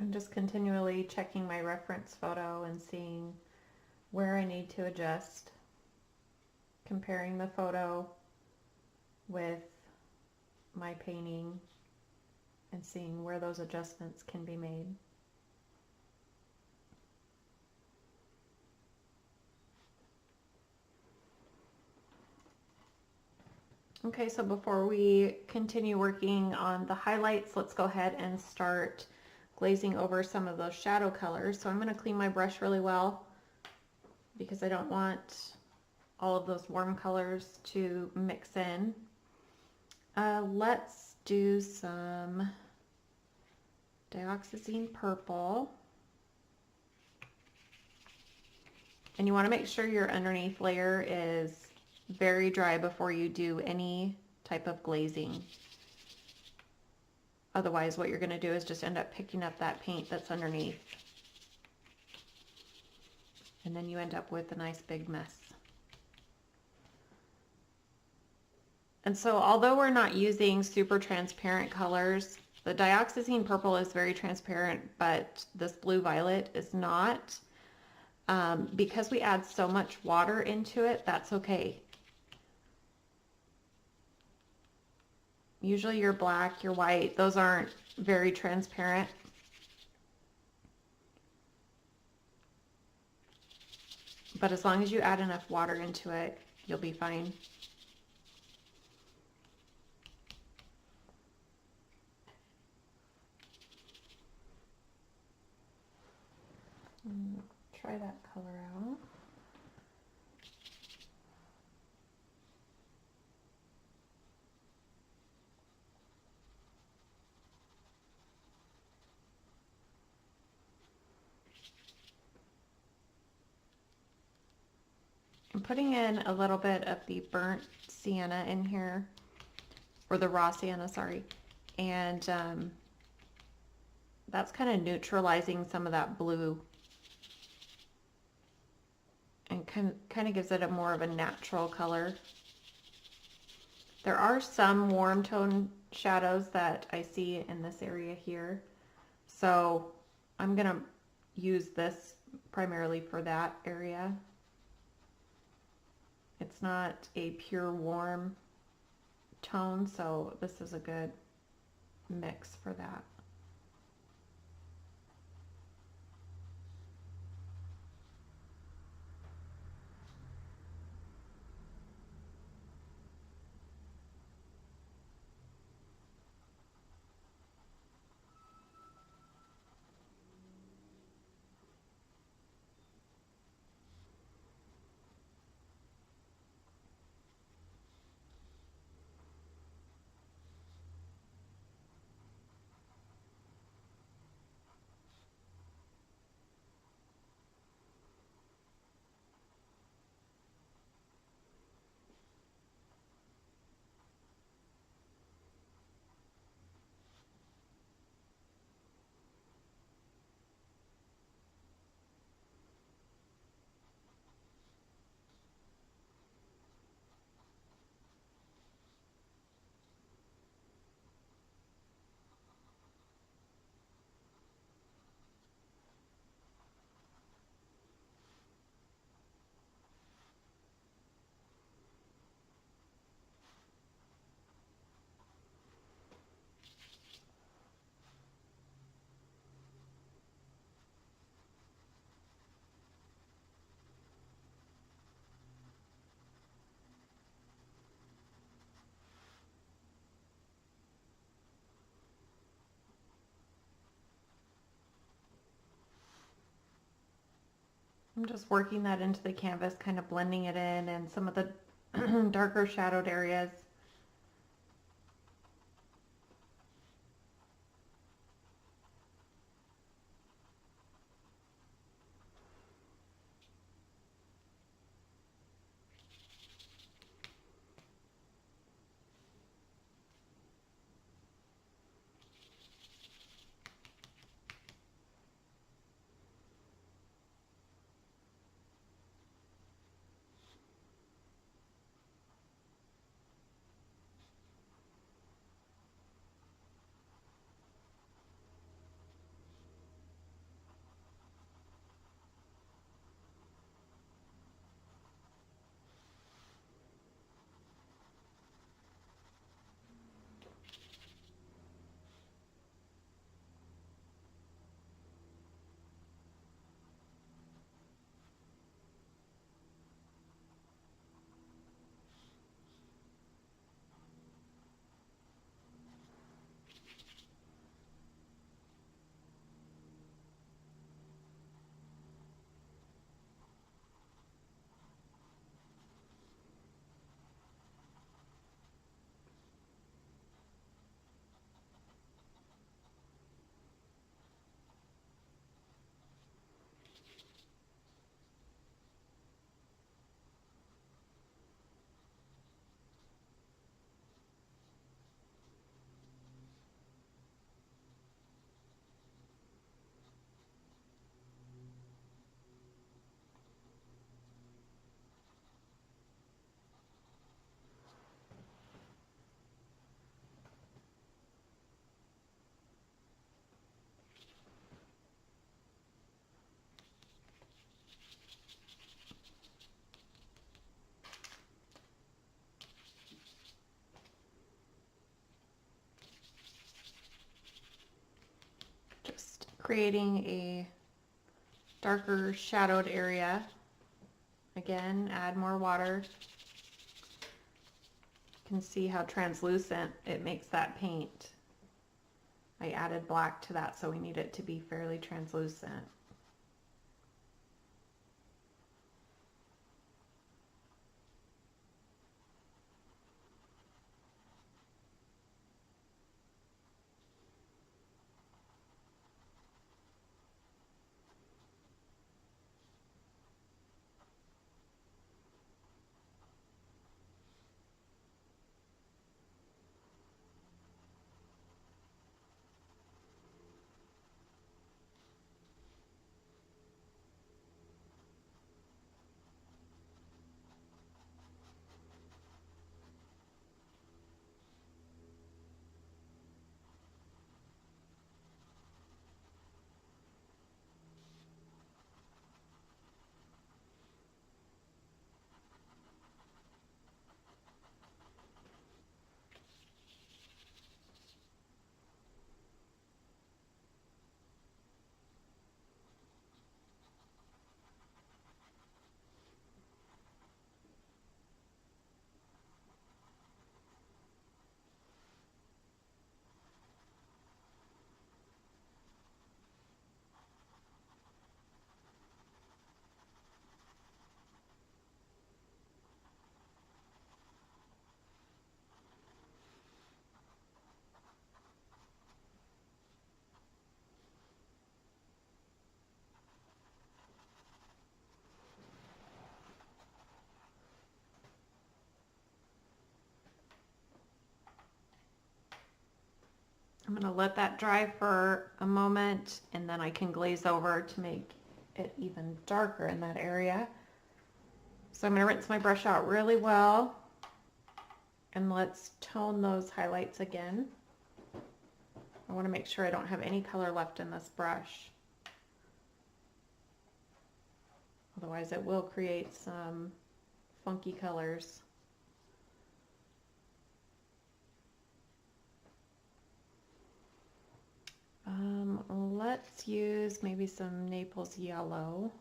I'm just continually checking my reference photo and seeing where I need to adjust, comparing the photo with my painting and seeing where those adjustments can be made. Okay, so before we continue working on the highlights, let's go ahead and start glazing over some of those shadow colors. So I'm going to clean my brush really well because I don't want all of those warm colors to mix in. Let's do some Dioxizine Purple. And you want to make sure your underneath layer is very dry before you do any type of glazing. Otherwise, what you're going to do is just end up picking up that paint that's underneath. And then you end up with a nice big mess. And so although we're not using super transparent colors, the Dioxizine Purple is very transparent, but this Blue Violet is not. Because we add so much water into it, that's okay. Usually your black, your white, those aren't very transparent. But as long as you add enough water into it, you'll be fine. Try that color out. I'm putting in a little bit of the burnt sienna in here, or the raw sienna, sorry, and that's kind of neutralizing some of that blue and kind of gives it a more of a natural color. There are some warm tone shadows that I see in this area here, so I'm going to use this primarily for that area. It's not a pure warm tone, so this is a good mix for that. I'm just working that into the canvas, kind of blending it in and some of the darker shadowed areas. Just creating a darker shadowed area. Again, add more water. You can see how translucent it makes that paint. I added black to that, so we need it to be fairly translucent. I'm going to let that dry for a moment, and then I can glaze over to make it even darker in that area. So I'm going to rinse my brush out really well, and let's tone those highlights again. I want to make sure I don't have any color left in this brush. Otherwise it will create some funky colors. Let's use maybe some Naples Yellow.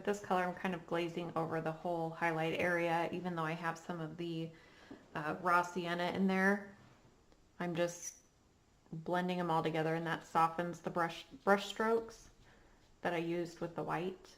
with this color, I'm kind of glazing over the whole highlight area, even though I have some of the raw sienna in there. I'm just blending them all together, and that softens the brush strokes that I used with the white.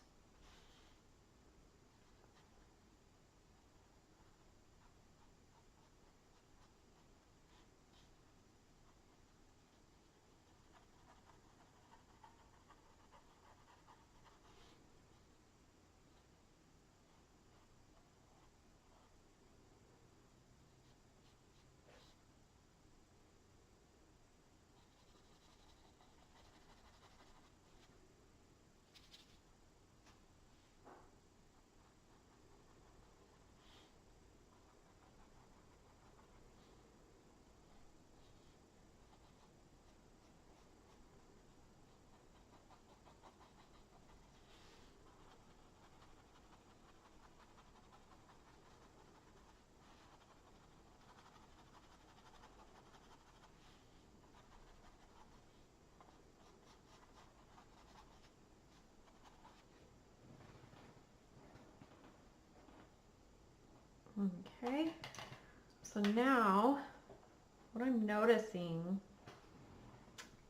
Okay, so now what I'm noticing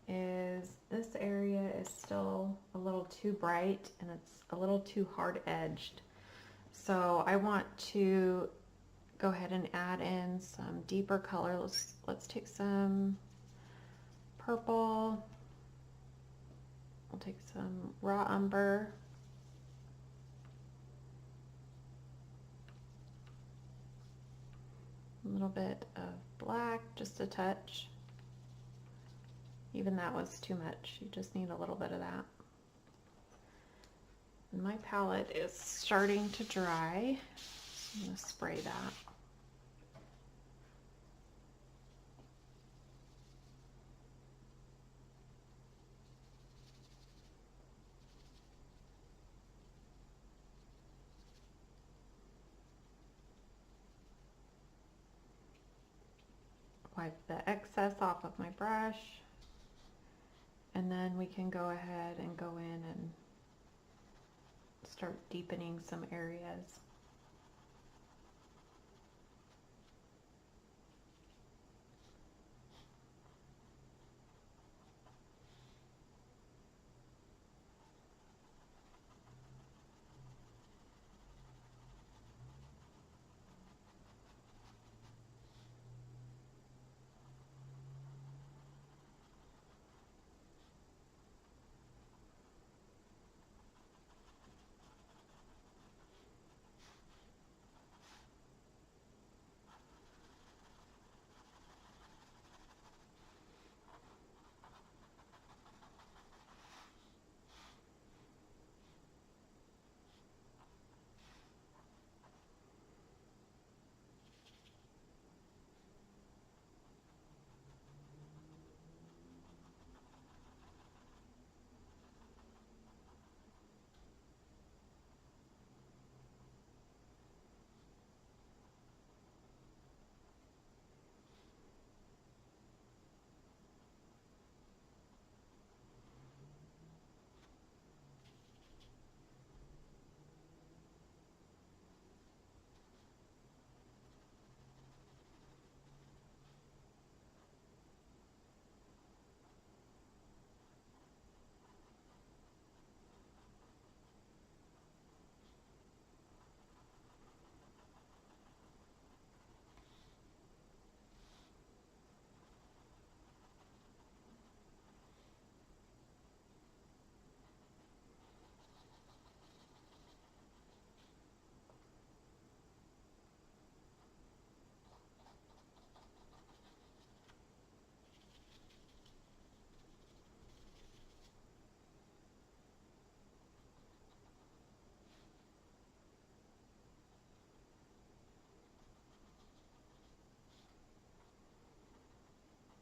is this area is still a little too bright and it's a little too hard edged. So I want to go ahead and add in some deeper color. Let's take some purple. We'll take some raw umber. A little bit of black, just a touch. Even that was too much. You just need a little bit of that. And my palette is starting to dry, so I'm going to spray that. Wipe the excess off of my brush, and then we can go ahead and go in and start deepening some areas.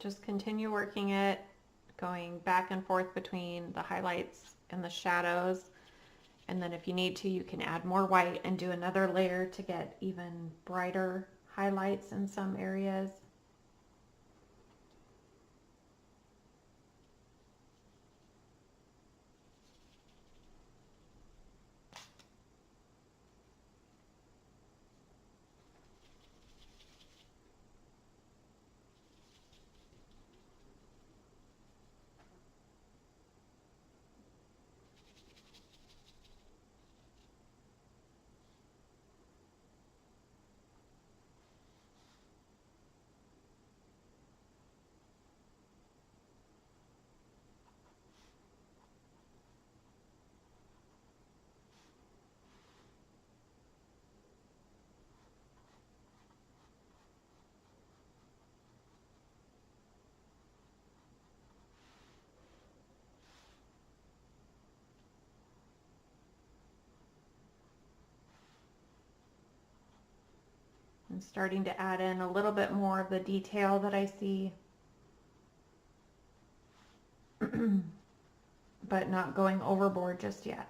Just continue working it, going back and forth between the highlights and the shadows. And then if you need to, you can add more white and do another layer to get even brighter highlights in some areas. I'm starting to add in a little bit more of the detail that I see, but not going overboard just yet.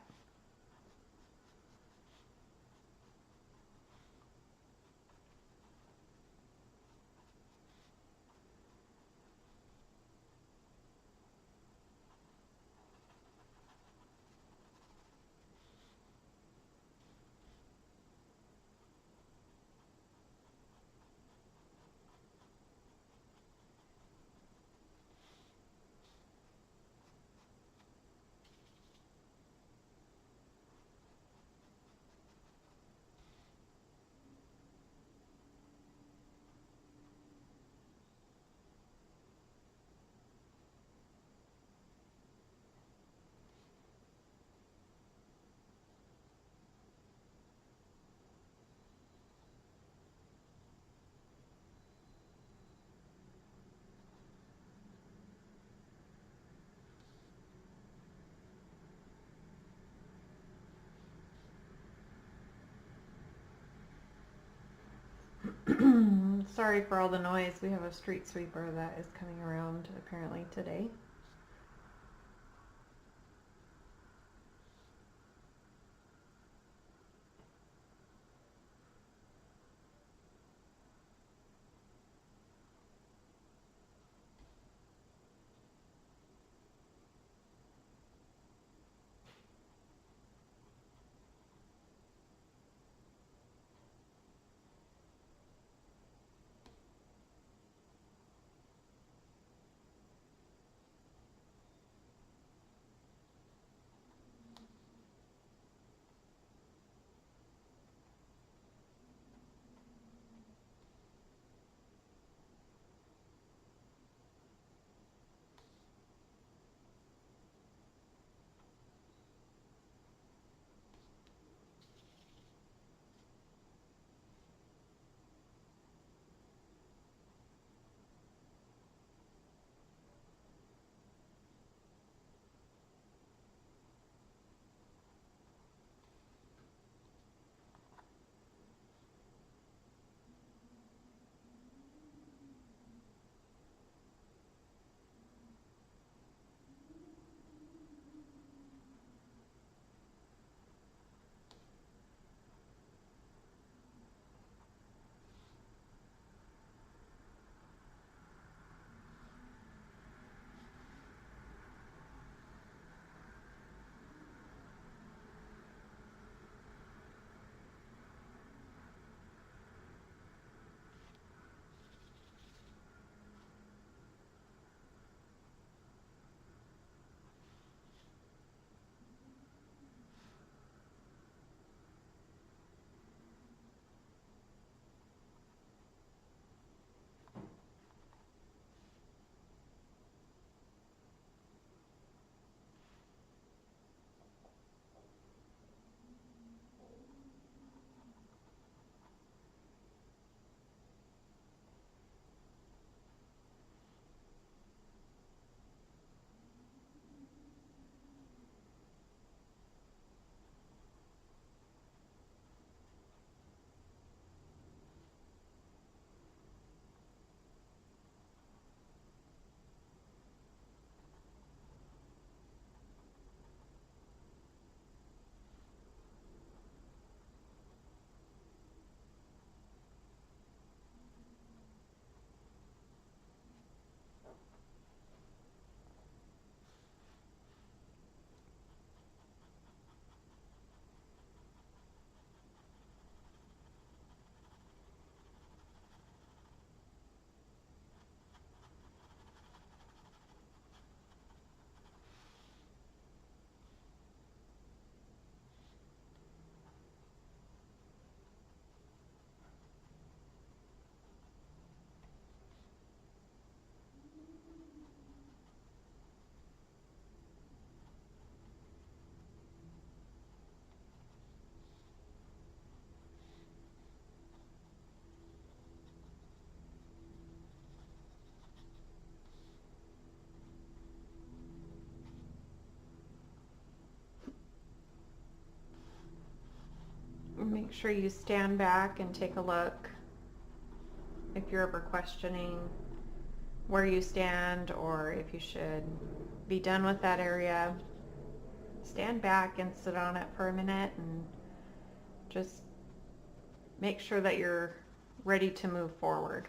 Sorry for all the noise. We have a street sweeper that is coming around apparently today. Make sure you stand back and take a look if you're ever questioning where you stand or if you should be done with that area, stand back and sit on it for a minute and just make sure that you're ready to move forward.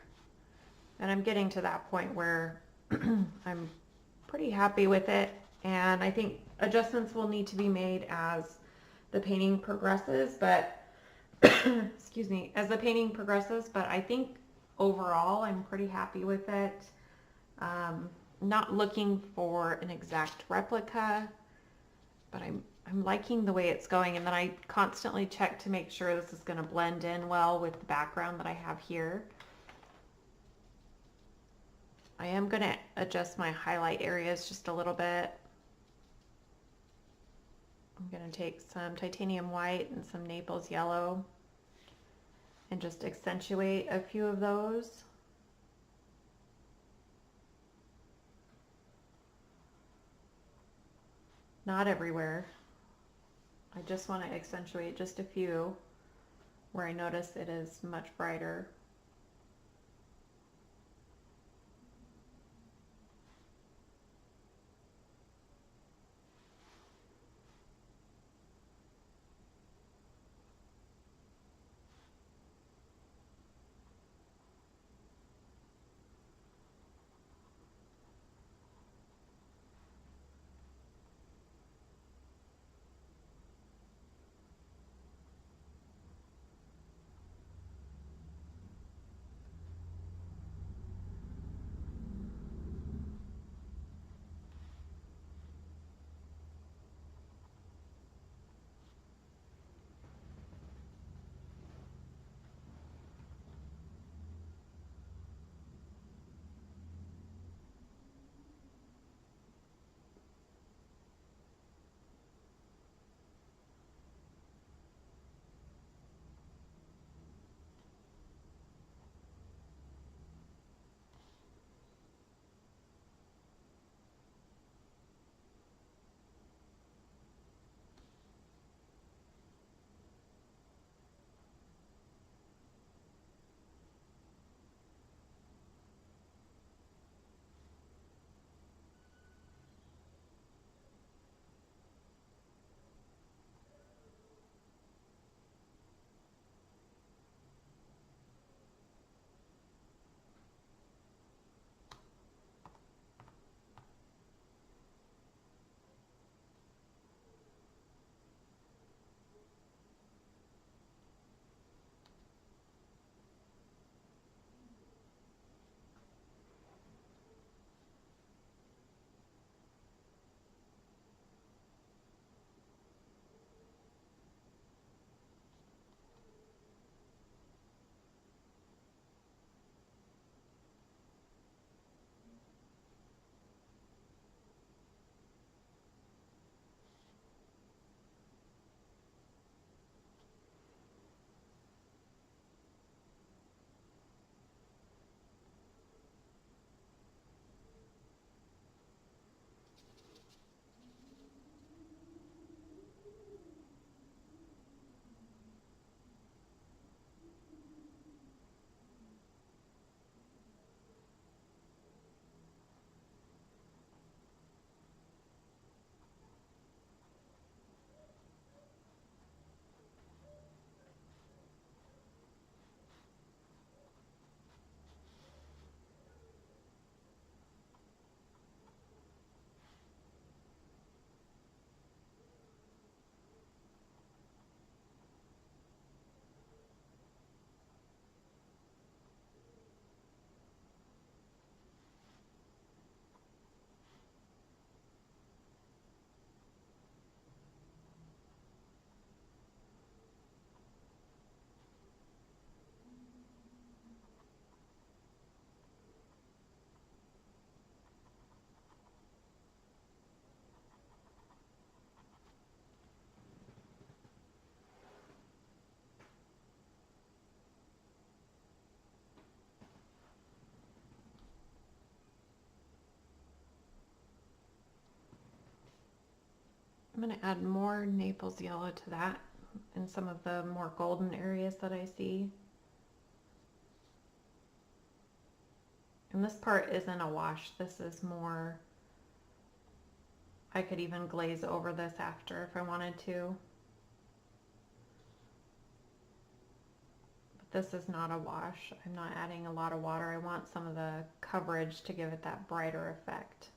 And I'm getting to that point where I'm pretty happy with it, and I think adjustments will need to be made as the painting progresses, but excuse me, as the painting progresses, but I think overall I'm pretty happy with it. Not looking for an exact replica, but I'm liking the way it's going, and then I constantly check to make sure this is going to blend in well with the background that I have here. I am going to adjust my highlight areas just a little bit. I'm going to take some titanium white and some Naples yellow and just accentuate a few of those. Not everywhere. I just want to accentuate just a few where I notice it is much brighter. I'm going to add more Naples yellow to that in some of the more golden areas that I see. And this part isn't a wash. This is more, I could even glaze over this after if I wanted to. But this is not a wash. I'm not adding a lot of water. I want some of the coverage to give it that brighter effect.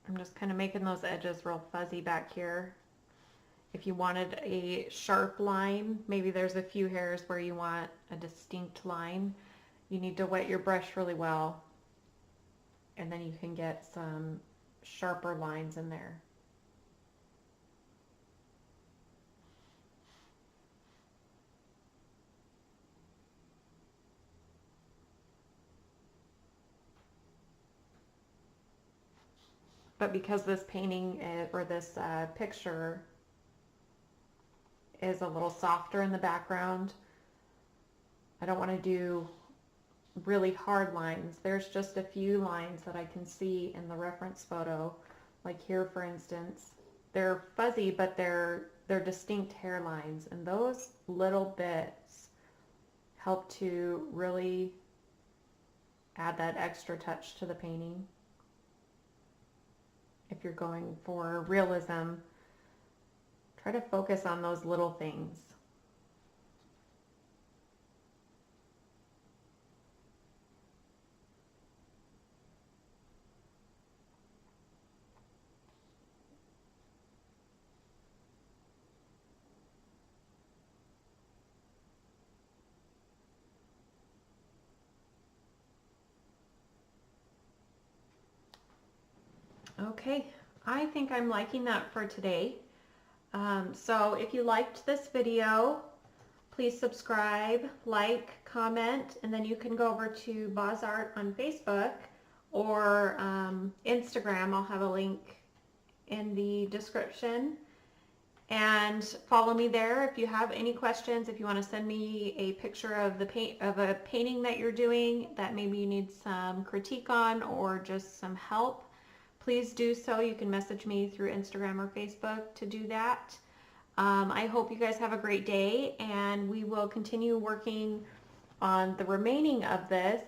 I'm just kind of making those edges real fuzzy back here. If you wanted a sharp line, maybe there's a few hairs where you want a distinct line, you need to wet your brush really well, and then you can get some sharper lines in there. But because this painting or this picture is a little softer in the background, I don't want to do really hard lines. There's just a few lines that I can see in the reference photo, like here for instance. They're fuzzy, but they're distinct hairlines, and those little bits help to really add that extra touch to the painting. If you're going for realism, try to focus on those little things. Okay, I think I'm liking that for today. So if you liked this video, please subscribe, like, comment, and then you can go over to Boz Art on Facebook or Instagram. I'll have a link in the description. And follow me there if you have any questions. If you want to send me a picture of the a painting that you're doing that maybe you need some critique on or just some help, please do so. You can message me through Instagram or Facebook to do that. I hope you guys have a great day, and we will continue working on the remaining of this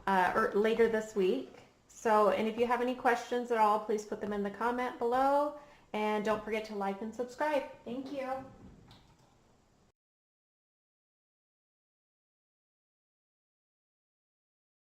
or later this week. So, and if you have any questions at all, please put them in the comment below, and don't forget to like and subscribe. Thank you.